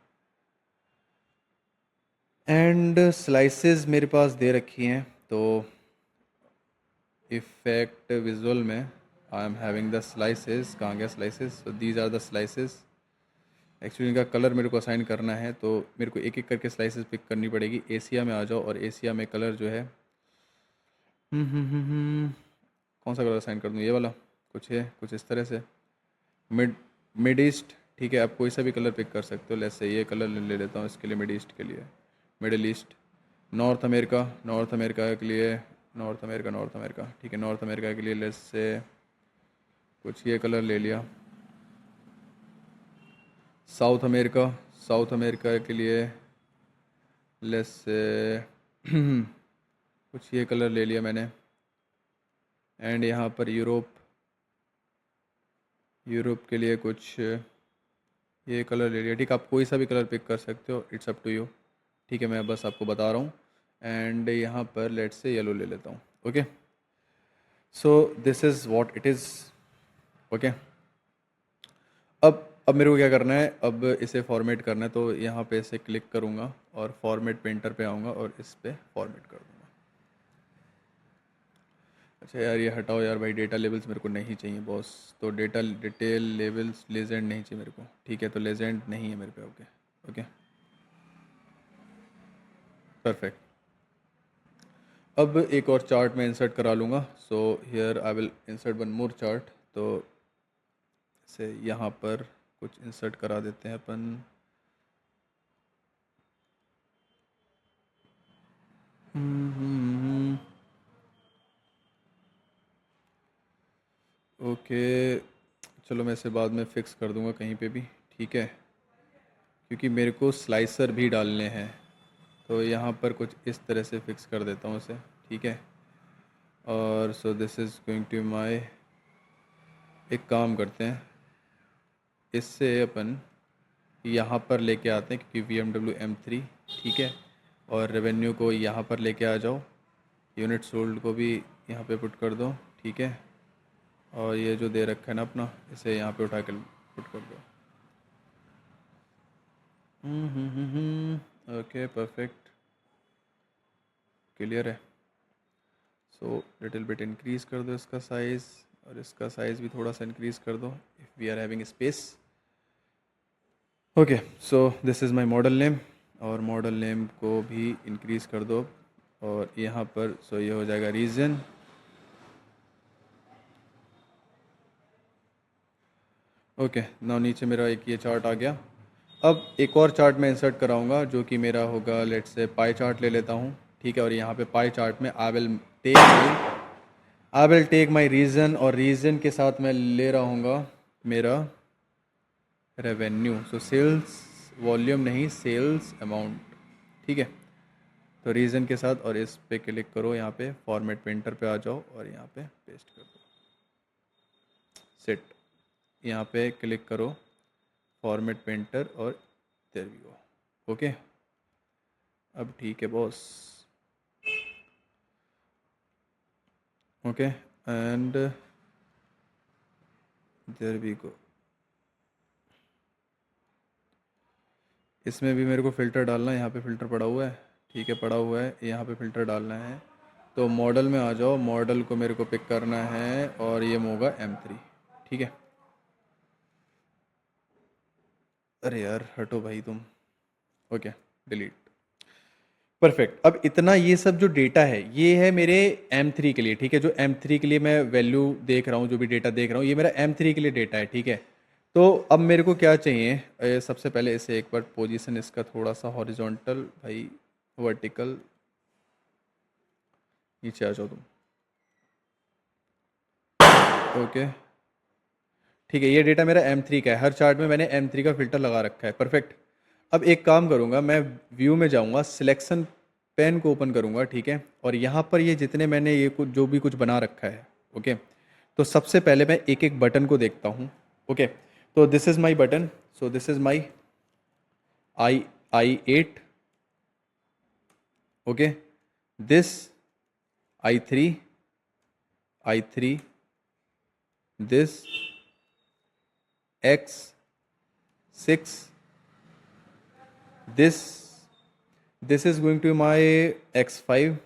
एंड स्लाइसेस मेरे पास दे रखी हैं, तो इफेक्ट विजुअल में I am having the slices. कहाँ गया slices? So these are the slices. Actually इनका कलर मेरे को असाइन करना है, तो मेरे को एक एक करके स्लाइसेस पिक करनी पड़ेगी। एशिया में आ जाओ, और एशिया में कलर जो है कौन सा कलर असाइन कर दूँ? ये वाला कुछ है, कुछ इस तरह से। मिड ईस्ट, ठीक है, आप कोई सा भी कलर पिक कर सकते हो। लेट्स से ये कलर ले लेता हूँ इसके लिए, मिड ईस्ट के लिए, मिडिल ईस्ट। नॉर्थ अमेरिका के लिए, नॉर्थ अमेरिका, ठीक है, नॉर्थ अमेरिका के लिए लेट्स से कुछ ये कलर ले लिया। साउथ अमेरिका के लिए लेट्स से कुछ ये कलर ले लिया मैंने। एंड यहाँ पर यूरोप के लिए कुछ ये कलर ले लिया। ठीक है, आप कोई सा भी कलर पिक कर सकते हो, इट्स अप टू यू। ठीक है, मैं बस आपको बता रहा हूँ। एंड यहाँ पर लेट्स से येलो ले लेता हूँ। Okay, so this is what it is. Okay, अब मेरे को क्या करना है, अब इसे फॉर्मेट करना है। तो यहाँ पे इसे क्लिक करूँगा और फॉर्मेट पेंटर पे आऊँगा और इस पे फॉर्मेट कर दूँगा। अच्छा यार, ये हटाओ यार भाई, डेटा लेबल्स मेरे को नहीं चाहिए बॉस। तो डिटेल लेबल्स लेजेंड नहीं चाहिए मेरे को। ठीक है, तो लेजेंड नहीं है मेरे पे। Okay okay, perfect. अब एक और चार्ट में इंसर्ट करा लूँगा। So here I will insert one more chart. तो इसे यहाँ पर कुछ इंसर्ट करा देते हैं अपन। ओके, चलो मैं इसे बाद में फ़िक्स कर दूँगा कहीं पे भी। ठीक है, क्योंकि मेरे को स्लाइसर भी डालने हैं, तो यहाँ पर कुछ इस तरह से फ़िक्स कर देता हूँ इसे। ठीक है, और so this is going to my, एक काम करते हैं, इससे अपन यहाँ पर लेके आते हैं, क्योंकि BMW M3। ठीक है, और रेवेन्यू को यहाँ पर लेके आ जाओ, यूनिट सोल्ड को भी यहाँ पे पुट कर दो। ठीक है, और ये जो दे रखा है ना अपना, इसे यहाँ पे उठा के पुट कर दो। ओके, परफेक्ट, क्लियर है। सो लिटिल बिट इंक्रीज़ कर दो इसका साइज़, और इसका साइज़ भी थोड़ा सा इंक्रीज़ कर दो, if we are having space. Okay, so this is my model name, और मॉडल नेम को भी इंक्रीज़ कर दो, और यहाँ पर सो ये हो जाएगा रीजन। ओके, नाउ नीचे मेरा एक ये चार्ट आ गया। अब एक और चार्ट मैं इंसर्ट कराऊंगा, जो कि मेरा होगा, लेट्स से पाई चार्ट ले लेता हूँ। ठीक है, और यहाँ पे पाई चार्ट में I will take my region, और रीज़न के साथ मैं ले रहा हूँगा मेरा रेवेन्यू। सो सेल्स वॉल्यूम नहीं, सेल्स अमाउंट। ठीक है, तो रीज़न के साथ, और इस पे क्लिक करो, यहाँ पे फॉर्मेट पेंटर पे आ जाओ, और यहाँ पे पेस्ट कर दो, सेट। यहाँ पे क्लिक करो फॉर्मेट पेंटर, और देयर वी गो। ओके, अब ठीक है boss. Okay, and there we go. इसमें भी मेरे को फ़िल्टर डालना है, यहाँ पे फ़िल्टर पड़ा हुआ है, ठीक है, पड़ा हुआ है, यहाँ पे फ़िल्टर डालना है। तो मॉडल में आ जाओ, मॉडल को मेरे को पिक करना है और ये होगा M3, ठीक है। अरे यार हटो भाई तुम, ओके, डिलीट, परफेक्ट। अब इतना ये सब जो डेटा है ये है मेरे M3 के लिए, ठीक है। जो M3 के लिए मैं वैल्यू देख रहा हूँ, जो भी डेटा देख रहा हूँ, ये मेरा M3 के लिए डेटा है, ठीक है। तो अब मेरे को क्या चाहिए, सबसे पहले इसे एक बार पोजीशन इसका थोड़ा सा हॉरिजॉन्टल भाई, वर्टिकल, नीचे आ जाओ तुम, ओके, ठीक है। ये डेटा मेरा M3 का है, हर चार्ट में मैंने M3 का फिल्टर लगा रखा है, परफेक्ट। अब एक काम करूँगा, मैं व्यू में जाऊँगा, सिलेक्शन पेन को ओपन करूँगा, ठीक है। और यहाँ पर ये जितने मैंने ये कुछ जो भी कुछ बना रखा है, ओके, तो सबसे पहले मैं एक एक बटन को देखता हूँ, ओके। तो this is my button, so this is my I8, okay, this I3, this X6, this is going to be my X5,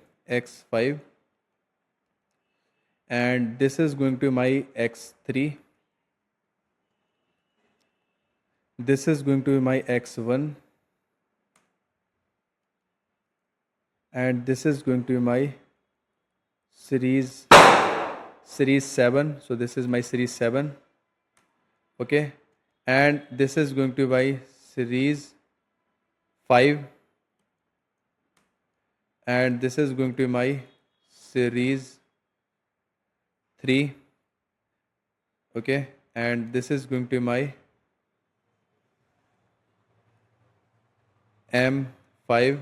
and this is going to be my X3, this is going to be my X1, and this is going to be my series 7, so this is my series 7, okay, and this is going to be my series 5, and this is going to be my series 3, okay, and this is going to be my M5,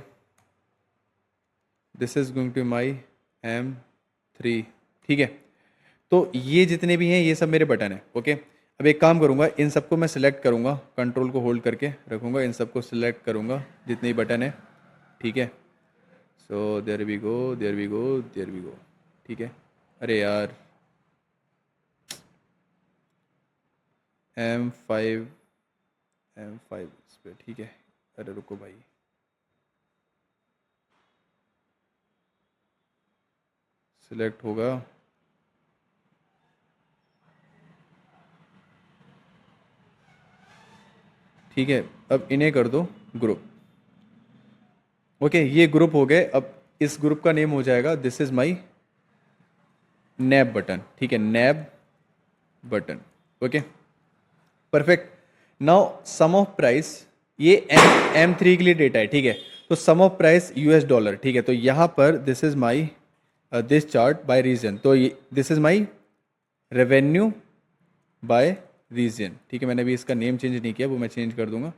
this is going to be my M3, ठीक है। तो ये जितने भी हैं ये सब मेरे बटन हैं, ओके। अब एक काम करूँगा, इन सबको मैं सिलेक्ट करूँगा, कंट्रोल को होल्ड करके रखूँगा, इन सबको सिलेक्ट करूँगा जितने भी बटन हैं, ठीक है। So there we go, there we go, there we go, ठीक है। अरे यार M5 इस पर, ठीक है। अरे रुको भाई, सिलेक्ट होगा, ठीक है। अब इन्हें कर दो ग्रुप, ओके, ये ग्रुप हो गए। अब इस ग्रुप का नेम हो जाएगा, this is my nav button, ठीक है, nav button, okay, perfect. Now sum of price, ये M3 के लिए डेटा है, ठीक है। तो सम ऑफ प्राइस $, ठीक है। तो यहाँ पर this is my this chart by region, तो this is my revenue by region, ठीक है। मैंने अभी इसका नेम चेंज नहीं किया, वो मैं चेंज कर दूंगा।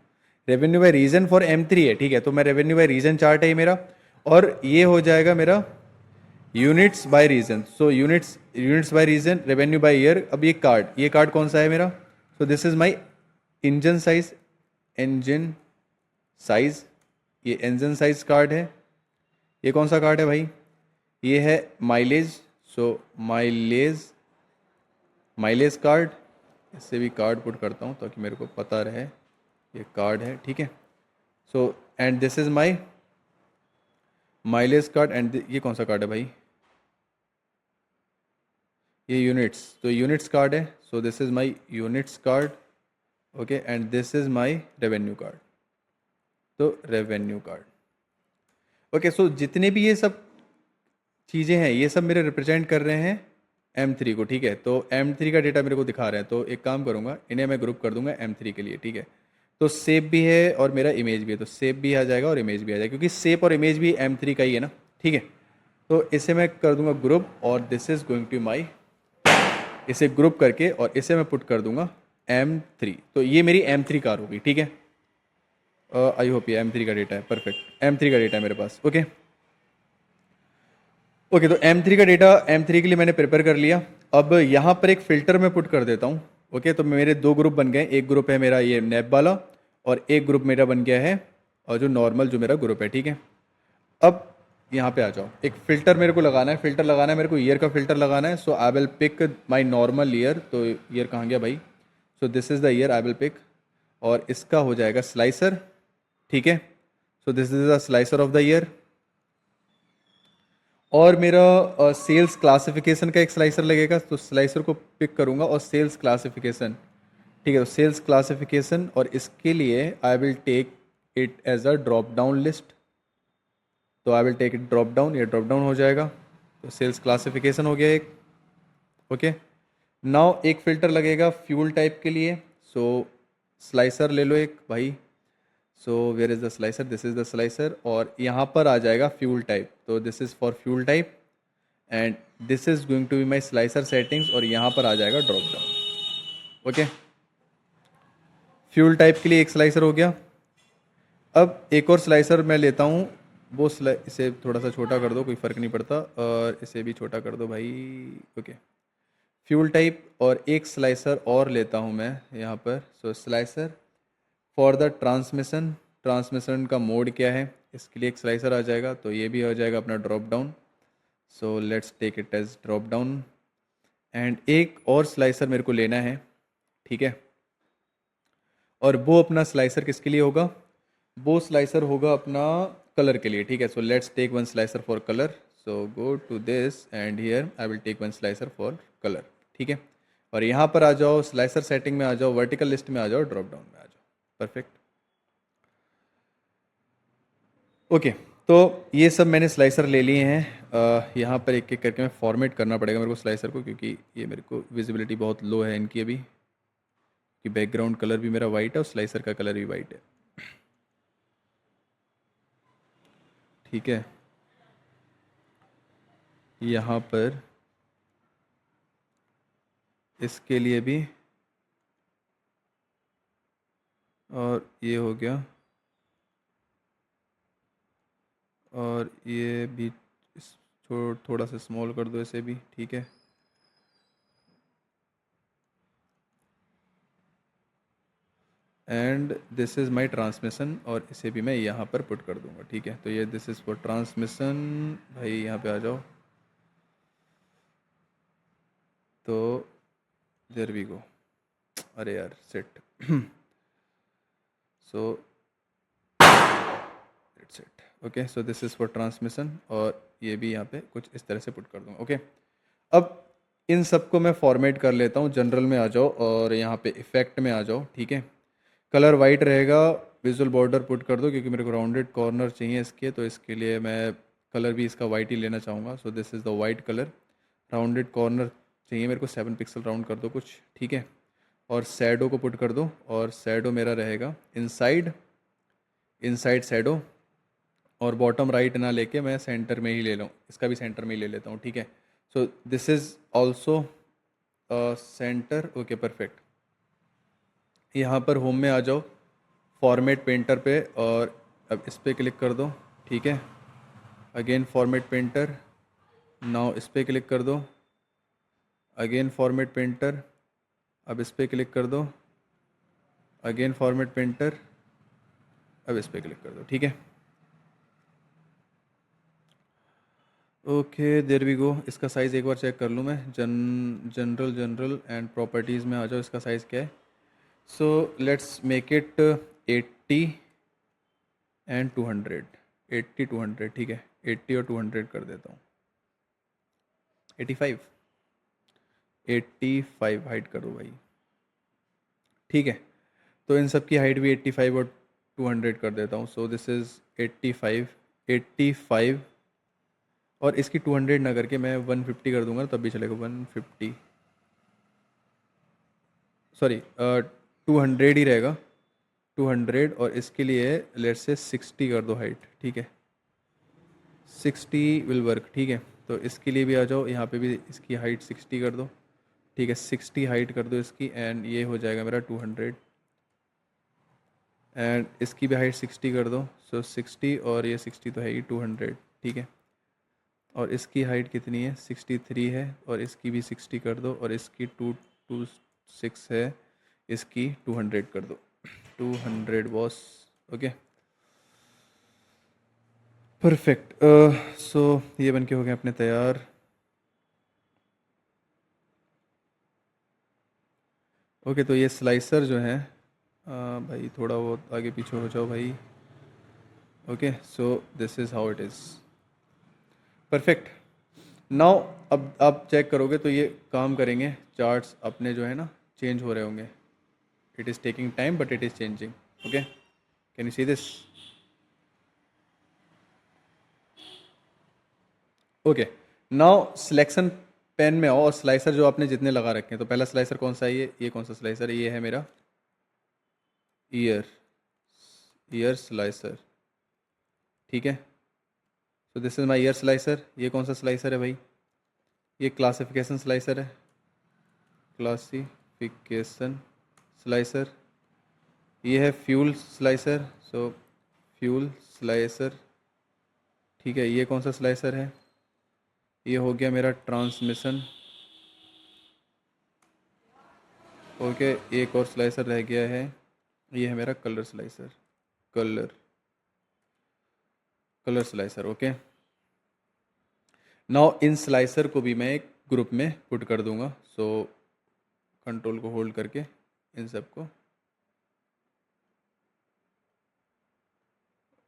Revenue by reason for M3 है, ठीक है। तो मैं रेवेन्यू बाय रीजन चार्ट है ये मेरा, और ये हो जाएगा मेरा units by region. So units by region, revenue by year. अब ये कार्ड कौन सा है मेरा, so this is my engine size, ये इंजन साइज कार्ड है। ये कौन सा कार्ड है भाई, ये है माइलेज, सो माइलेज कार्ड। इससे भी कार्ड पुट करता हूँ ताकि मेरे को पता रहे ये कार्ड है, ठीक है। So and this is my mileage card, and ये कौन सा कार्ड है भाई, ये यूनिट्स, तो यूनिट्स कार्ड है। So this is my units card, okay, and this is my revenue card, तो रेवेन्यू कार्ड, ओके। सो जितने भी ये सब चीज़ें हैं ये सब मेरे रिप्रेजेंट कर रहे हैं M3 को, ठीक है। तो M3 का डेटा मेरे को दिखा रहा है, तो एक काम करूँगा, इन्हें मैं ग्रुप कर दूंगा M3 के लिए, ठीक है। तो सेप भी है और मेरा इमेज भी है, तो सेप भी आ जाएगा और इमेज भी आ जाएगा, क्योंकि सेप और इमेज भी M3 का ही है ना, ठीक है। तो इसे मैं कर दूंगा ग्रुप, और this is going to my, इसे ग्रुप करके और इसे मैं पुट कर दूंगा M3, तो ये मेरी M3 कार होगी, ठीक है। आई होप ये M3 का डेटा है, परफेक्ट, M3 का डेटा है मेरे पास, ओके। ओके, तो M3 का डेटा M3 के लिए मैंने प्रिपेयर कर लिया। अब यहाँ पर एक फ़िल्टर मैं पुट कर देता हूँ, ओके। तो मेरे दो ग्रुप बन गए, एक ग्रुप है मेरा ये नैप वाला, और एक ग्रुप मेरा बन गया है और जो नॉर्मल जो मेरा ग्रुप है, ठीक है। अब यहाँ पे आ जाओ, एक फ़िल्टर मेरे को लगाना है, मेरे को ईयर का फ़िल्टर लगाना है। So I will pick my normal year, तो ईयर कहाँ गया भाई, so this is the year I will pick, और इसका हो जाएगा स्लाइसर, ठीक है। So this is the slicer of the year. और मेरा सेल्स क्लासिफिकेशन का एक स्लाइसर लगेगा, तो स्लाइसर को पिक करूंगा और सेल्स क्लासिफिकेशन, ठीक है। तो सेल्स क्लासिफिकेशन, और इसके लिए I will take it as a drop down list, तो I will take it drop down, ये ड्रॉप डाउन हो जाएगा। तो सेल्स क्लासिफिकेशन हो गया एक, ओके। नाउ एक फ़िल्टर लगेगा फ्यूल टाइप के लिए, सो स्लाइसर ले लो एक भाई। So where is the slicer, this is the slicer, और यहाँ पर आ जाएगा फ्यूल टाइप, तो this is for fuel type, and this is going to be my slicer settings, और यहाँ पर आ जाएगा drop down, okay. Fuel type के लिए एक स्लाइसर हो गया। अब एक और स्लाइसर मैं लेता हूँ, वो इसे थोड़ा सा छोटा कर दो, कोई फ़र्क नहीं पड़ता, और इसे भी छोटा कर दो भाई, ओके। फ्यूल टाइप और एक स्लाइसर और लेता हूँ मैं यहाँ पर। So slicer for the transmission, transmission का मोड क्या है, इसके लिए एक स्लाइसर आ जाएगा, तो ये भी हो जाएगा अपना drop down. So let's take it as drop down, and एक और स्लाइसर मेरे को लेना है, ठीक है। और वो अपना स्लाइसर किसके लिए होगा, वो स्लाइसर होगा अपना कलर के लिए, ठीक है। So let's take one slicer for colour, so go to this and here I will take one slicer for colour, ठीक है। और यहाँ पर आ जाओ, स्लाइसर सेटिंग में आ जाओ, वर्टिकल लिस्ट में आ जाओ, ड्रॉप डाउन में आ जाओ, परफेक्ट, ओके। तो ये सब मैंने स्लाइसर ले लिए हैं। यहाँ पर एक एक करके मैं फॉर्मेट करना पड़ेगा मेरे को स्लाइसर को, क्योंकि ये मेरे को विजिबिलिटी बहुत लो है इनकी अभी, कि बैकग्राउंड कलर भी मेरा वाइट है और स्लाइसर का कलर भी वाइट है, ठीक है। यहाँ पर इसके लिए भी, और ये हो गया, और ये भी थोड़ा सा स्मॉल कर दो इसे भी, ठीक है। And this is my transmission, और इसे भी मैं यहाँ पर पुट कर दूंगा, ठीक है। तो ये दिस इज़ फॉर ट्रांसमिशन, भाई यहाँ पे आ जाओ, तो देयर वी गो, अरे यार set so it's it, okay. So this is for transmission, और ये भी यहाँ पे कुछ इस तरह से पुट कर दूँगा, ओके। अब इन सबको मैं फॉर्मेट कर लेता हूँ, जनरल में आ जाओ, और यहाँ पे इफेक्ट में आ जाओ, ठीक है। कलर वाइट रहेगा, विजुअल बॉर्डर पुट कर दो, क्योंकि मेरे को राउंडेड कॉर्नर चाहिए इसके, तो इसके लिए मैं कलर भी इसका वाइट ही लेना चाहूँगा। सो this is the white colour, rounded corner चाहिए मेरे को, 7 पिक्सल राउंड कर दो कुछ, ठीक है। और शैडो को पुट कर दो, और शैडो मेरा रहेगा इनसाइड, इनसाइड शैडो, और बॉटम राइट ना लेके मैं सेंटर में ही ले लूँ, इसका भी सेंटर में ही ले लेता हूँ, ठीक है। So this is also centre, okay perfect. यहाँ पर होम में आ जाओ, फॉर्मेट पेंटर पे, और अब इस पर क्लिक कर दो, ठीक है। अगेन फॉर्मेट पेंटर, नाउ इस पर क्लिक कर दो, अगेन फॉर्मेट पेंटर, अब इस पर क्लिक कर दो, अगेन फॉर्मेट पेंटर, अब इस पर क्लिक कर दो, ठीक है। Okay there we go. इसका साइज़ एक बार चेक कर लूँ मैं, जनरल एंड प्रॉपर्टीज़ में आ जाओ, इसका साइज़ क्या है। So let's make it 80 and 200, 80 200, ठीक है। 80 और 200 कर देता हूँ, 85, 85 हाइट करो भाई, ठीक है। तो इन सब की हाइट भी 85 और 200 कर देता हूँ। सो दिस इज़ 85, 85, और इसकी 200 ना करके मैं 150 कर दूंगा, तब भी चलेगा, 150, सॉरी 200 ही रहेगा, 200, और इसके लिए लेट्स से 60 कर दो हाइट, ठीक है। 60 विल वर्क, ठीक है। तो इसके लिए भी आ जाओ, यहाँ पे भी इसकी हाइट 60 कर दो, ठीक है। 60 हाइट कर दो इसकी, एंड ये हो जाएगा मेरा 200, एंड इसकी भी हाइट 60 कर दो। सो 60, और ये 60 तो है ही, 200, ठीक है। और इसकी हाइट कितनी है, 63 है, और इसकी भी 60 कर दो, और इसकी 226 है, इसकी 200 कर दो, 200 बॉस, ओके परफेक्ट। सो ये बन के हो गए अपने तैयार। ओके, तो ये स्लाइसर जो है भाई थोड़ा बहुत आगे पीछे हो जाओ भाई। Okay, so this is how it is. Perfect. Now अब आप चेक करोगे तो ये काम करेंगे, चार्ट्स अपने जो है ना चेंज हो रहे होंगे। It is taking time but it is changing. Okay, can you see this? Okay, now selection pen में आओ और स्लाइसर जो आपने जितने लगा रखे हैं, तो पहला स्लाइसर कौन सा है? ये कौन सा स्लाइसर है? ये है मेरा ईयर ईयर स्लाइसर। ठीक है, so this is my year slicer. ये कौन सा स्लाइसर है भाई? ये क्लासिफिकेशन स्लाइसर है, क्लासिफिकेशन स्लाइसर। ये है फ्यूल स्लाइसर, सो फ्यूल स्लाइसर। ठीक है, ये कौन सा स्लाइसर है? ये हो गया मेरा ट्रांसमिशन। ओके, एक और स्लाइसर रह गया है, ये है मेरा colour slicer. Colour colour slicer. Okay, now in slicer को भी मैं एक ग्रुप में पुट कर दूंगा। सो कंट्रोल को होल्ड करके इन सबको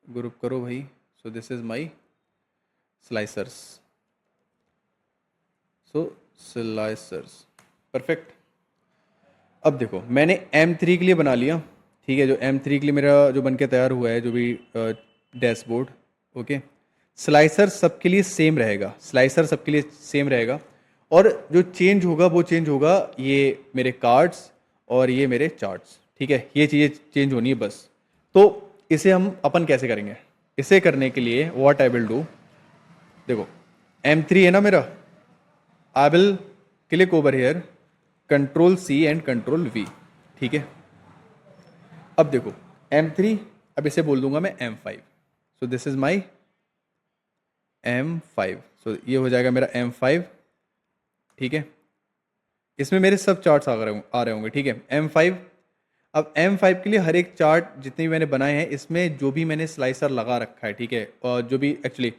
ग्रुप करो भाई। So this is my slicers. So slicers, perfect. अब देखो, मैंने M3 के लिए बना लिया। ठीक है, जो M3 के लिए मेरा जो बन के तैयार हुआ है, जो भी डैशबोर्ड। ओके, स्लाइसर सबके लिए सेम रहेगा, स्लाइसर सबके लिए सेम रहेगा। और जो चेंज होगा वो चेंज होगा ये मेरे कार्ड्स और ये मेरे चार्ट्स। ठीक है, ये चीज़ें चेंज होनी है बस। तो इसे हम अपन कैसे करेंगे? इसे करने के लिए व्हाट आई विल डू, देखो M3 है ना मेरा, I will click over here, control C and control V। ठीक है, अब देखो M3, अब इसे बोल दूंगा मैं M5। So this is my M5। सो ये हो जाएगा मेरा M5। ठीक है, इसमें मेरे सब चार्ट्स आ रहे होंगे। ठीक है, M5। अब M5 के लिए हर एक चार्ट जितने भी मैंने बनाए हैं, इसमें जो भी मैंने स्लाइसर लगा रखा है, ठीक है, और जो भी एक्चुअली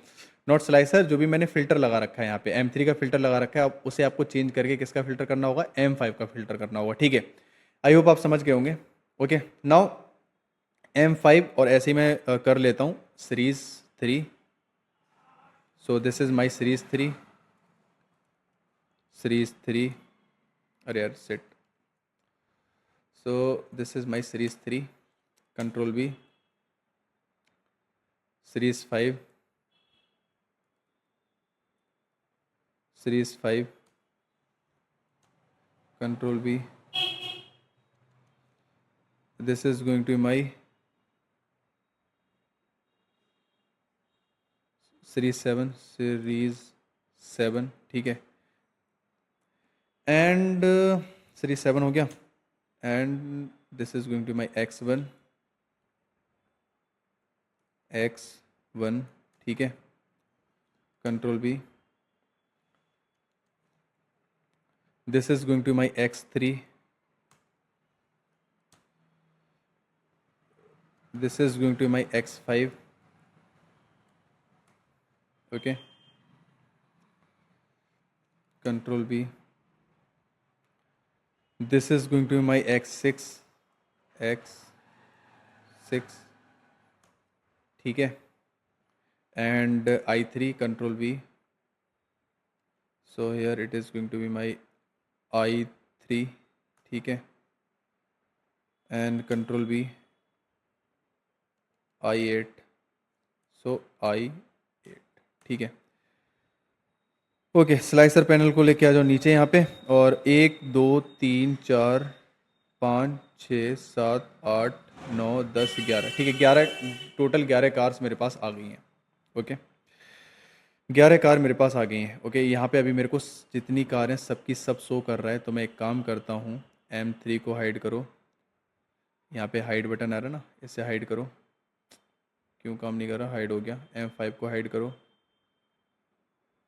नॉट स्लाइसर, जो भी मैंने फिल्टर लगा रखा है यहाँ पे, M3 का फिल्टर लगा रखा है, अब उसे आपको चेंज करके किसका फिल्टर करना होगा? M5 का फिल्टर करना होगा। ठीक है, आई होप आप समझ गए होंगे। ओके, नाउ M5 और ऐसे ही मैं कर लेता हूँ series 3। So this is my series 3। अरे यार set. So this is my series 3, control B, series 5, series 5, control B. This is going to be my series 7। ठीक है, एंड सीरीज 7 हो गया। And this is going to my X1। ठीक है, control B। This is going to my X3। This is going to my X5। Okay, control B। This is going to my X6। ठीक है, and I3, control B। So here it is going to be my I3। ठीक है, and control B, I8। So I8। ठीक है, okay, slicer panel को लेके आ जाओ नीचे यहाँ पे, और 1 2 3 4 5 6 7 8 9 10 11। ठीक है, 11 टोटल 11 कार्स मेरे पास आ गई हैं। ओके, 11 कार मेरे पास आ गई हैं। ओके, यहाँ पे अभी मेरे को जितनी कार हैं सबकी सब शो कर रहा है, तो मैं एक काम करता हूँ, M3 को हाइड करो। यहाँ पे हाइड बटन आ रहा है ना, इसे हाइड करो। क्यों काम नहीं कर रहा? हाइड हो गया। M5 को हाइड करो,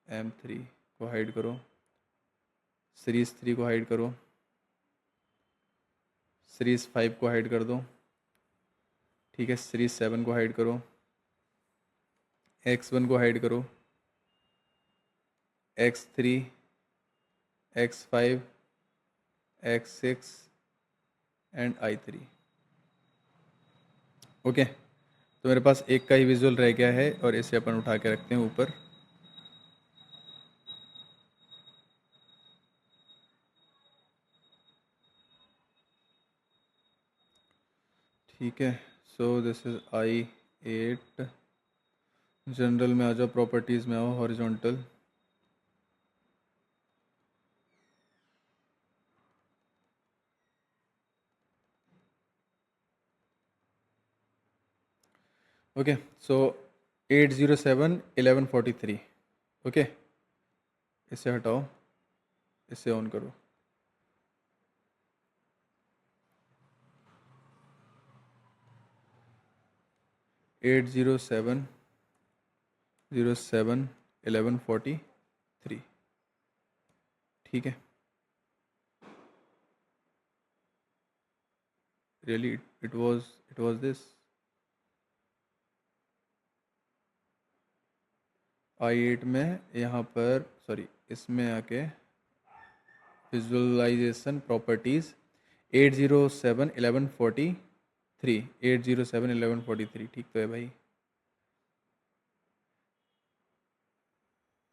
M3 को हाइड करो, सीरीज 3 को हाइड करो, सीरीज 5 को हाइड कर दो। ठीक है, सीरीज 7 को हाइड करो, X1 को हाइड करो, X3, X5, X6, and I3। Okay, तो मेरे पास एक का ही विजुअल रह गया है और इसे अपन उठा के रखते हैं ऊपर। ठीक है, so this is I8। General में आ जाओ, प्रॉपर्टीज़ में आओ, हॉरिजॉन्टल। ओके, सो 807 1143। ओके, इसे हटाओ, इसे ऑन करो। 807 1143। ठीक है, really it was this. I8 में यहाँ पर, सॉरी, इसमें आके विजुअलाइजेशन प्रॉपर्टीज़ 807 1143। 807 1143, ठीक तो है भाई?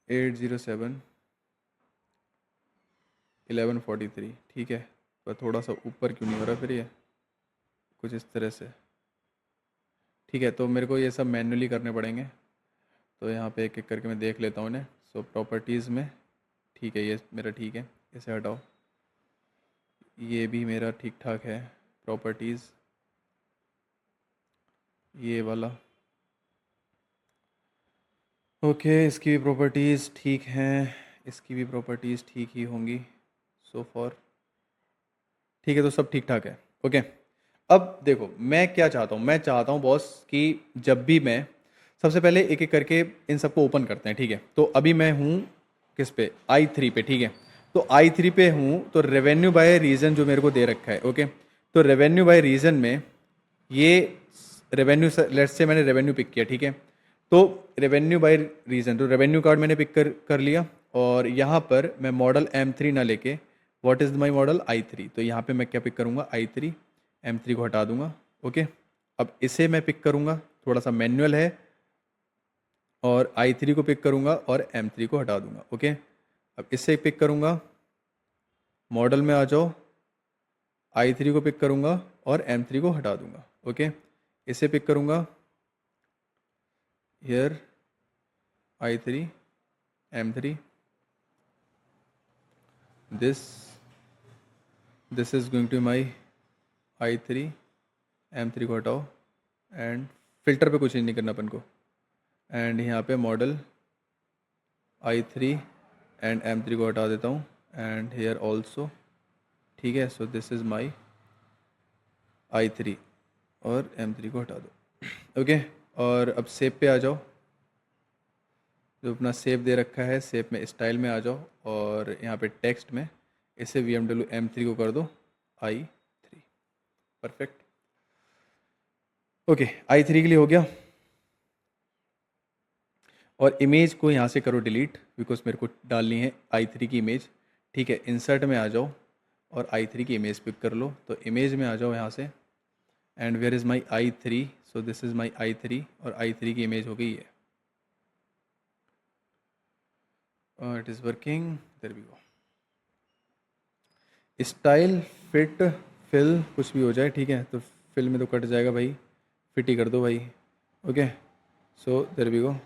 807 1143, ठीक है। पर थोड़ा सा ऊपर क्यों नहीं हो रहा फिर ये? कुछ इस तरह से। ठीक है, तो मेरे को ये सब मैन्युअली करने पड़ेंगे, तो यहाँ पे एक एक करके मैं देख लेता हूँ इन्हें। सो प्रॉपर्टीज़ में, ठीक है, ये मेरा ठीक है, इसे हटाओ। ये भी मेरा ठीक ठाक है। प्रॉपर्टीज़, ये वाला, ओके, इसकी भी प्रॉपर्टीज़ ठीक हैं, इसकी भी प्रॉपर्टीज़ ठीक ही होंगी सो फॉर। ठीक है, तो सब ठीक ठाक है। ओके, अब देखो मैं क्या चाहता हूँ। मैं चाहता हूँ बॉस कि जब भी मैं, सबसे पहले एक एक करके इन सबको ओपन करते हैं, ठीक है। तो अभी मैं हूँ किस पे? I3 पे, ठीक है। तो I3 पे हूँ, तो रेवेन्यू बाय रीजन जो मेरे को दे रखा है, ओके। तो रेवेन्यू बाय रीजन में ये रेवेन्यू, लेट्स से मैंने रेवेन्यू पिक किया, ठीक है। तो रेवेन्यू बाय रीजन, तो रेवेन्यू कार्ड मैंने पिक कर लिया, और यहाँ पर मैं मॉडल M3 ना लेके, what is my model? I3। तो यहाँ पे मैं क्या पिक करूँगा? I3। M3 को हटा दूंगा। ओके, अब इसे मैं पिक करूँगा, थोड़ा सा मैनुअल है, और I3 को पिक करूँगा और M3 को हटा दूंगा। ओके, अब इससे पिक करूँगा, मॉडल में आ जाओ, I3 को पिक करूँगा और M3 को हटा दूंगा। ओके, इसे पिक करूँगा, here I3 M3, this is going to my I3। M3 को हटाओ, एंड फिल्टर पे कुछ नहीं करना अपन को, एंड यहाँ पे मॉडल I3 एंड M3 को हटा देता हूँ, एंड हेयर ऑल्सो, ठीक है। So this is my I3, और M3 को हटा दो। ओके, और अब सेव पे आ जाओ, जो अपना सेव दे रखा है, सेव में स्टाइल में आ जाओ, और यहाँ पे टेक्स्ट में इसे BMW M3 को कर दो I3। परफेक्ट। ओके, I3 के लिए हो गया। और इमेज को यहाँ से करो डिलीट, बिकॉज मेरे को डालनी है I3 की इमेज, ठीक है। इंसर्ट में आ जाओ और I3 की इमेज पिक कर लो, तो इमेज में आ जाओ यहाँ से, and where is my I3? So this is my I3, और I3 की इमेज हो गई है। It is working, there we go. Style, fit, fill, कुछ भी हो जाए, ठीक है। तो फिल में तो कट जाएगा भाई, फिट ही कर दो भाई। Okay, so there we go.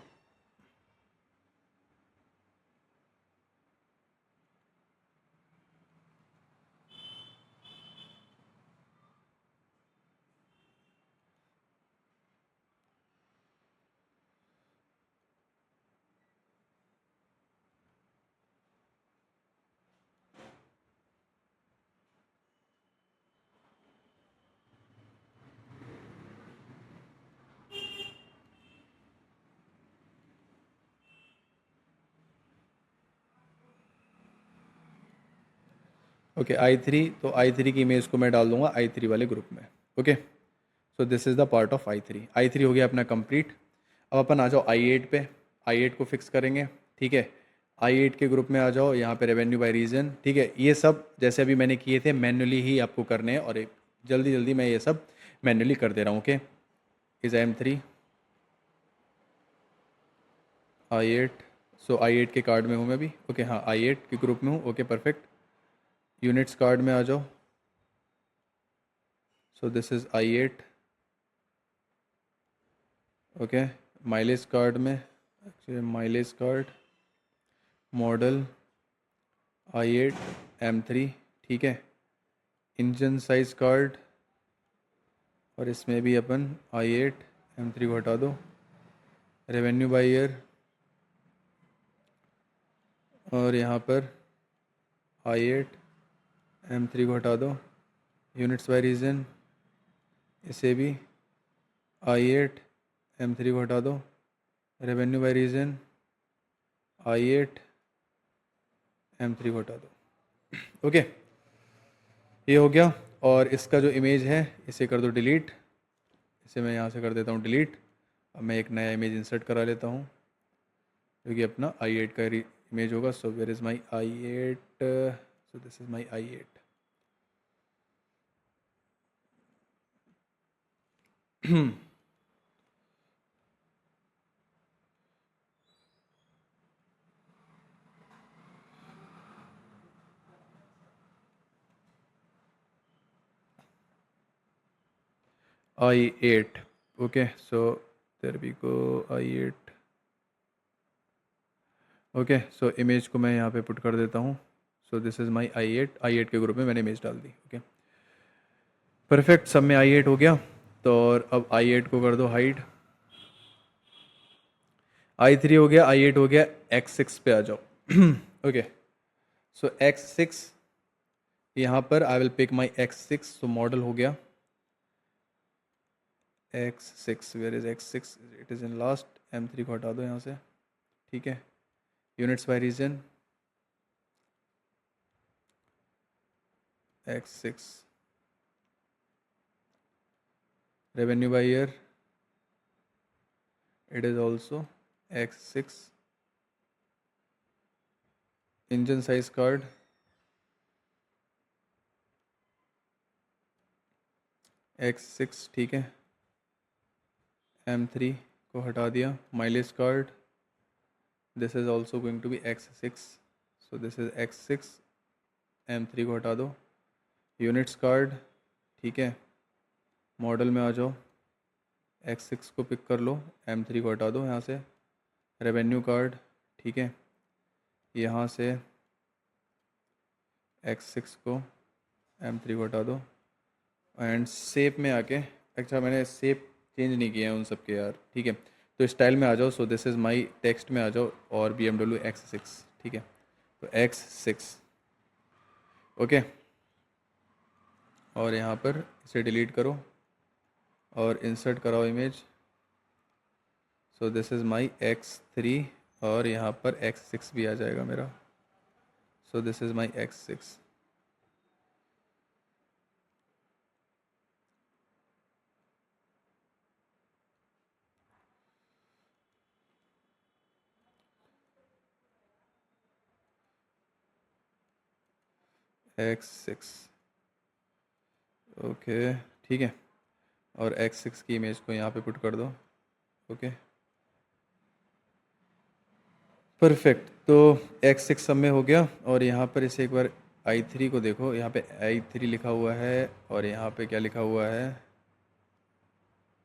Okay, I3, तो I3 की इमेज को मैं डाल दूंगा I3 वाले ग्रुप में। Okay, so this is the part of I3। I3 हो गया अपना कंप्लीट। अब अपन आ जाओ I8 पे, I8 को फिक्स करेंगे, ठीक है। I8 के ग्रुप में आ जाओ, यहाँ पे रेवेन्यू बाय रीजन, ठीक है। ये सब जैसे अभी मैंने किए थे मैन्युअली ही आपको करने हैं, और एक जल्दी जल्दी मैं ये सब मैन्युअली कर दे रहा हूँ. Okay, is M3 I8. So I8 के कार्ड में हूँ मैं भी. ओके हाँ, I8 के ग्रुप में हूँ. Okay perfect. यूनिट्स कार्ड में आ जाओ. So this is I8. Okay, mileage card में, actually mileage card model I8 M3. ठीक है. इंजन साइज कार्ड, और इसमें भी अपन I8 M3 को हटा दो. रेवेन्यू बाय ईयर, और यहाँ पर I8 M3 को हटा दो. यूनिट्स बाय रीजन, इसे भी I8 M3 को हटा दो. Revenue by reason I8 M3 को हटा दो. ओके, ये हो गया. और इसका जो इमेज है इसे कर दो डिलीट. इसे मैं यहाँ से कर देता हूँ डिलीट. अब मैं एक नया इमेज इंसर्ट करा लेता हूँ जो कि अपना I8 का इमेज होगा. So where is my I8. So this is my I8. I8. Okay, so there we go. I8. Okay, so image को मैं यहाँ पे पुट कर देता हूँ. सो दिस इज़ माई I8 के ग्रुप में मैंने इमेज डाल दी. ओके परफेक्ट, सब में I8 हो गया. तो और अब I8 को कर दो हाइड. I3 हो गया, I8 हो गया. X6 पे आ जाओ. ओके, सो X6, यहाँ पर I will pick my X6. So model हो गया X6. Where is X6? It is in last. M3 को हटा दो यहाँ से. ठीक है. Units by region X6. Revenue by year, it is also X6. Engine size card X6. ठीक है. M3 को हटा दिया. Mileage card, this is also going to be X6. So this is X6. M3 को हटा दो. यूनिट्स कार्ड, ठीक है. मॉडल में आ जाओ. X6 को पिक कर लो. M3 को हटा दो यहाँ से. रेवेन्यू कार्ड, ठीक है. यहाँ से X6 को M3 को हटा दो. एंड शेप में आके, अच्छा मैंने शेप चेंज नहीं किया है उन सब के यार. ठीक है, तो स्टाइल में आ जाओ. So this is my text में आ जाओ और BMW X6. ठीक है, तो X6. ओके, और यहाँ पर इसे डिलीट करो और इंसर्ट कराओ image. So this is my X3 और यहाँ पर X6 भी आ जाएगा मेरा. So this is my X6. X6. Okay ठीक है, और X6 की इमेज को यहाँ पे पुट कर दो. Okay perfect. तो X6 सब में हो गया. और यहाँ पर इसे एक बार I3 को देखो. यहाँ पे I3 लिखा हुआ है और यहाँ पे क्या लिखा हुआ है,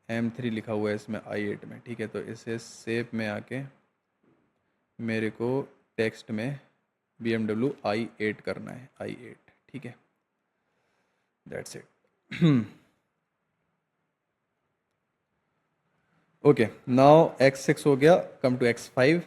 M3 लिखा हुआ है इसमें I8 में. ठीक है, तो इसे शेप में आके मेरे को टेक्स्ट में BMW I8 करना है. I8. ठीक है, that's it. Okay, now X6 हो गया. Come to X5.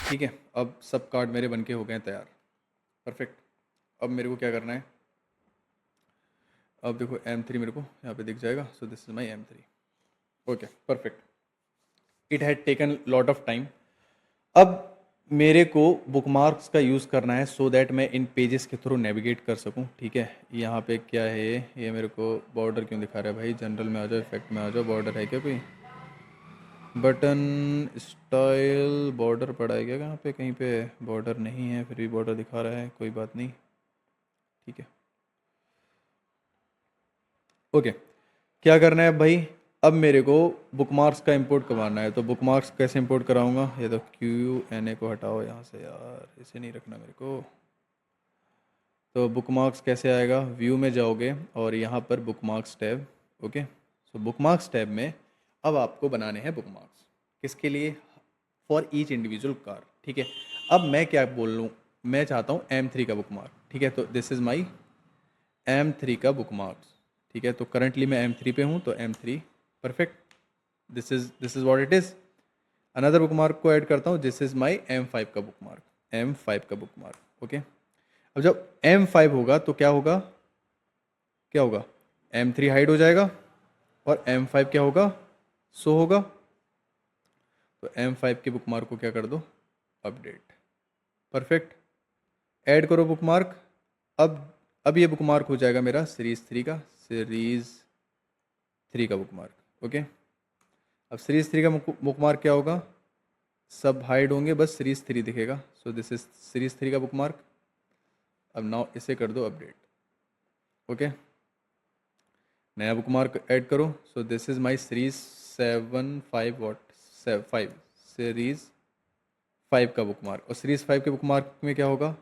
ठीक है, अब सब कार्ड मेरे बन के हो गए हैं तैयार। परफेक्ट। अब मेरे को क्या करना है, अब देखो M3 मेरे को यहाँ पे दिख जाएगा। सो this is my M3। Okay perfect. It had taken lot of time. अब मेरे को बुकमार्क्स का यूज़ करना है सो दैट मैं इन पेजेस के थ्रू नेविगेट कर सकूं। ठीक है, यहाँ पे क्या है, ये मेरे को बॉर्डर क्यों दिखा रहा है भाई? जनरल में आ जाओ, इफेक्ट में आ जाओ, बॉर्डर है क्या कोई? बटन स्टाइल बॉर्डर पड़ा है क्या? कहाँ पे? कहीं पे बॉर्डर नहीं है, फिर भी बॉर्डर दिखा रहा है। कोई बात नहीं, ठीक है। ओके, क्या करना है अब भाई? अब मेरे को बुकमार्क्स का इंपोर्ट करवाना है। तो बुकमार्क्स कैसे इंपोर्ट कराऊंगा? ये तो QNA को हटाओ यहाँ से यार, इसे नहीं रखना मेरे को। तो बुकमार्क्स कैसे आएगा? व्यू में जाओगे और यहाँ पर बुकमार्क्स टैब। ओके, सो बुकमार्क्स टैब में अब आपको बनाने हैं बुकमार्क्स। किसके लिए? For each individual car. ठीक है, अब मैं क्या बोल लूँ, मैं चाहता हूँ M3 का बुकमार्क। ठीक है, तो दिस इज़ माई M3 का बुकमार्क्स। ठीक है, तो करंटली मैं M3 पे हूँ, तो M3 perfect. This is what it is. Another bookmark को ऐड करता हूँ, दिस इज़ माई M5 का बुकमार्क। M5 का बुकमार्क। ओके, अब जब M5 होगा तो क्या होगा? क्या होगा? M3 हाइड हो जाएगा और M5 क्या होगा? शो होगा। तो M5 के बुकमार्क को क्या कर दो? अपडेट। परफेक्ट। ऐड करो बुकमार्क। अब ये बुकमार्क हो जाएगा मेरा सीरीज़ 3 का बुकमार्क। ओके, अब सीरीज़ 3 का बुकमार्क क्या होगा? सब हाइड होंगे, बस सीरीज़ 3 दिखेगा। सो दिस इज सीरीज़ 3 का बुकमार्क। अब नाउ इसे कर दो अपडेट। ओके, नया बुकमार्क ऐड करो। सो दिस इज माई सीरीज़ 5 का बुकमार्क। और सीरीज़ 5 के बुकमार्क में क्या होगा?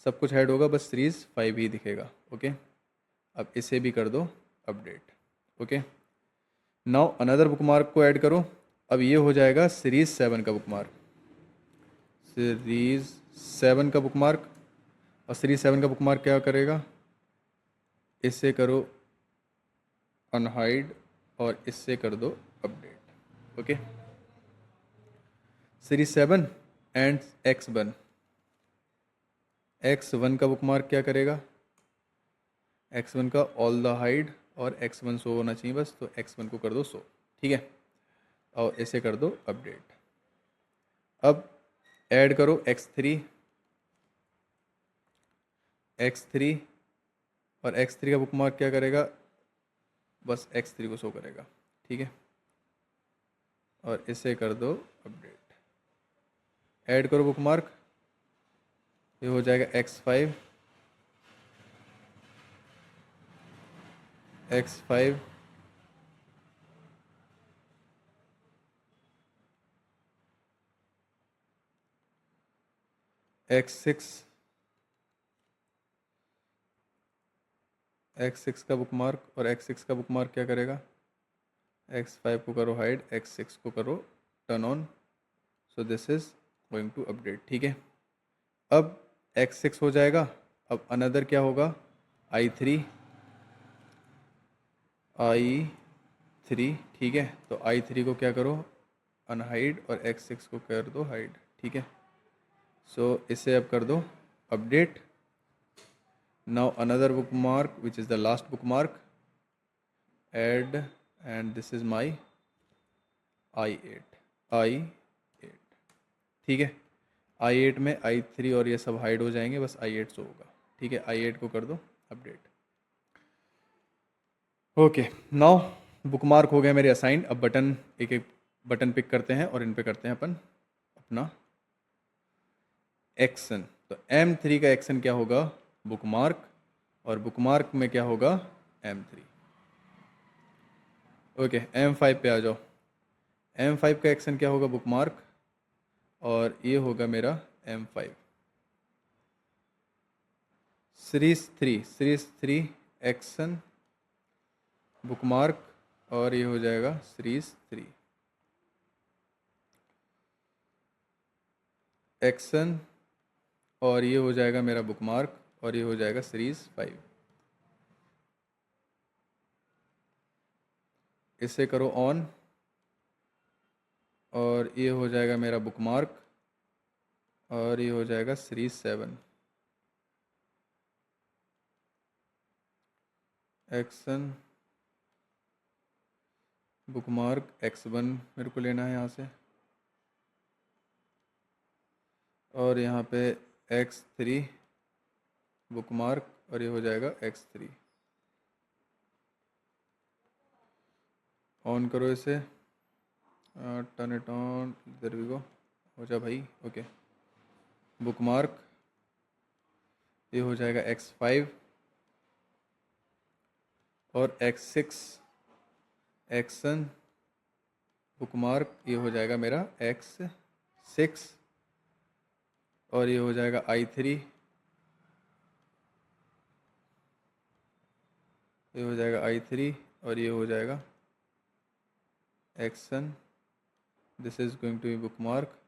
सब कुछ ऐड होगा, बस सीरीज़ 5 ही दिखेगा। ओके, अब इसे भी कर दो update. Okay, now another bookmark को ऐड करो। अब ये हो जाएगा सीरीज़ 7 का बुकमार्क। सीरीज़ 7 का बुकमार्क। और सीरीज़ 7 का बुकमार्क क्या करेगा? इससे करो अनहाइड और इससे कर दो update. Okay, series 7 and X1 का बुकमार्क क्या करेगा? X1 का ऑल द हाइड और X1 शो होना चाहिए बस, तो X1 को कर दो शो। ठीक है, और इसे कर दो अपडेट। अब ऐड करो X3 और X3 का बुकमार्क क्या करेगा? बस X3 को शो करेगा। ठीक है, और इसे कर दो अपडेट। ऐड करो बुकमार्क, ये हो जाएगा X5 X5 X6 X6 का बुकमार्क। और X6 का बुकमार्क क्या करेगा? X5 को करो हाइड, X6 को करो turn on. So this is going to update. ठीक है, अब X6 हो जाएगा। अब अनदर क्या होगा? I3। ठीक है, तो I3 को क्या करो? अनहाइड और X6 को कर दो हाइड। ठीक है, सो इसे अब कर दो update. Now another bookmark which is the last bookmark add, and this is my I8। ठीक है, I8 में I3 और ये सब हाइड हो जाएंगे, बस I8 शो होगा। ठीक है, I8 को कर दो अपडेट। ओके, नाउ बुकमार्क हो गए मेरे असाइन। अब बटन एक एक बटन पिक करते हैं और इन पे करते हैं अपन अपना एक्शन। तो M3 का एक्शन क्या होगा? बुकमार्क। और बुकमार्क में क्या होगा? M3। ओके, M5 पे आ जाओ। M5 का एक्शन क्या होगा? बुकमार्क। और ये होगा मेरा M5। सीरीज़ 3 एक्शन बुकमार्क, और ये हो जाएगा सीरीज़ 3 एक्शन, और ये हो जाएगा मेरा बुकमार्क, और ये हो जाएगा सीरीज़ 5। इसे करो ऑन, और ये हो जाएगा मेरा बुकमार्क, और ये हो जाएगा सीरीज 7। एक्शन बुकमार्क X1 मेरे को लेना है यहाँ से, और यहाँ पे X3 बुकमार्क, और ये हो जाएगा X3। ऑन करो इसे, टर्न इट ऑन, इधर भी गो, हो जा भाई। ओके, बुकमार्क ये हो जाएगा X5 और X6 एक्शन बुकमार्क ये हो जाएगा मेरा X6, और ये हो जाएगा I3, ये हो जाएगा I3, और ये हो जाएगा action. This is going to be bookmark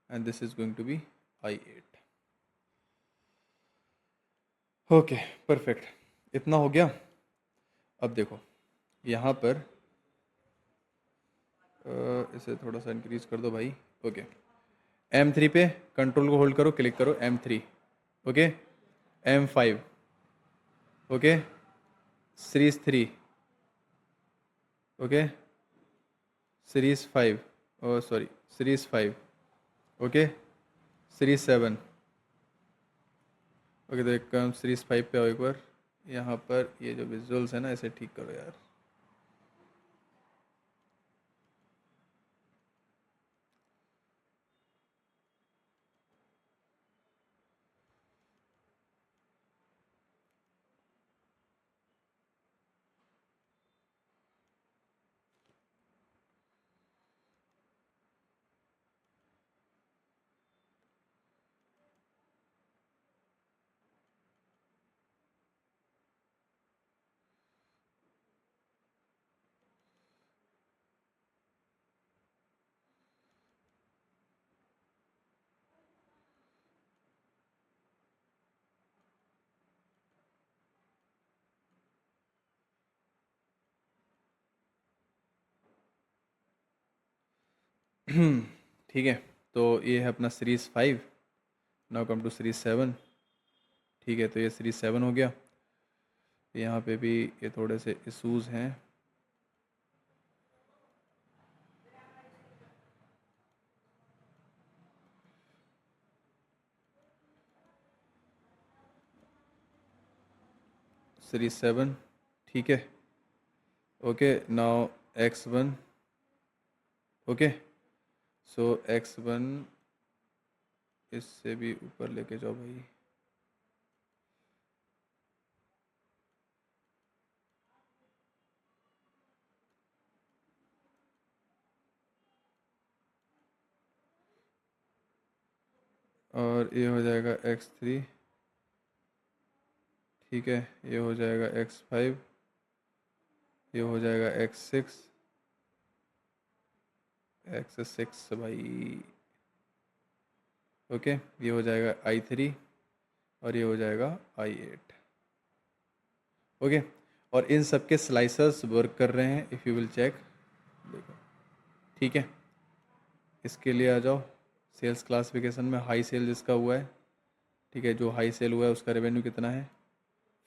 and this is going to be I8। Okay, perfect, इतना हो गया। अब देखो यहाँ पर इसे थोड़ा सा इंक्रीज कर दो भाई। ओके, M3 पे कंट्रोल को होल्ड करो, क्लिक करो M3। Okay, M5, okay, series 3, okay, series 5, oh sorry series 5, okay, series 7। Okay, तो एक काम सीरीज 5 पे आओ एक बार। यहाँ पर ये जो विजुअल्स है ना, इसे ठीक करो यार। ठीक है, तो ये है अपना series 5। Now come to series 7। ठीक है, तो ये सीरीज 7 हो गया। यहाँ पे भी ये थोड़े से इशूज़ हैं। सीरीज 7, ठीक है। ओके, नाउ X1, ओके, सो X1 इससे भी ऊपर लेके जाओ भाई। और ये हो जाएगा X3, ठीक है, ये हो जाएगा X5, ये हो जाएगा X6 भाई। ओके, ये हो जाएगा I3, और ये हो जाएगा I8। ओके, और इन सब के स्लाइसर्स वर्क कर रहे हैं, इफ़ यू विल चेक, देखो, ठीक है। इसके लिए आ जाओ सेल्स क्लासिफिकेशन में, हाई सेल जिसका हुआ है, ठीक है, जो हाई सेल हुआ है उसका रेवेन्यू कितना है,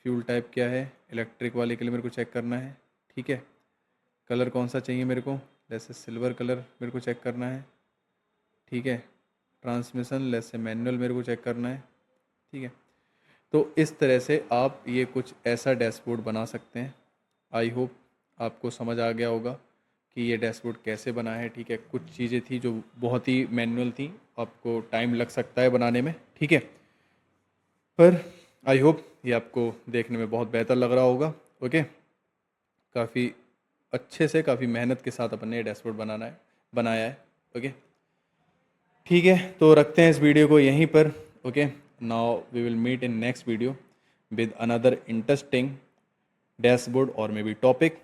फ्यूल टाइप क्या है, इलेक्ट्रिक वाले के लिए मेरे को चेक करना है, ठीक है। कलर कौन सा चाहिए मेरे को, जैसे सिल्वर कलर मेरे को चेक करना है, ठीक है। ट्रांसमिशन जैसे मैनुअल मेरे को चेक करना है, ठीक है। तो इस तरह से आप ये कुछ ऐसा डैशबोर्ड बना सकते हैं। आई होप आपको समझ आ गया होगा कि ये डैशबोर्ड कैसे बना है, ठीक है। कुछ चीज़ें थी जो बहुत ही मैनुअल थी, आपको टाइम लग सकता है बनाने में, ठीक है, पर आई होप ये आपको देखने में बहुत बेहतर लग रहा होगा। ओके, काफ़ी अच्छे से, काफ़ी मेहनत के साथ अपन ने ये डैशबोर्ड बनाया है। ओके, ठीक है, तो रखते हैं इस वीडियो को यहीं पर। Okay, now we will meet in next video with another interesting dashboard और maybe topic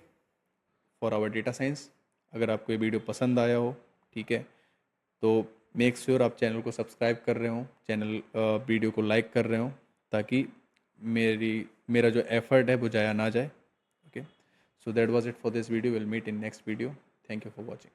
for our data science. अगर आपको ये वीडियो पसंद आया हो, ठीक है, तो मेक श्योर आप चैनल को सब्सक्राइब कर रहे हो, चैनल वीडियो को लाइक कर रहे हो, ताकि मेरा जो एफर्ट है वो जाया ना जाए। Okay, so that was it for this video, will meet in next video. Thank you for watching.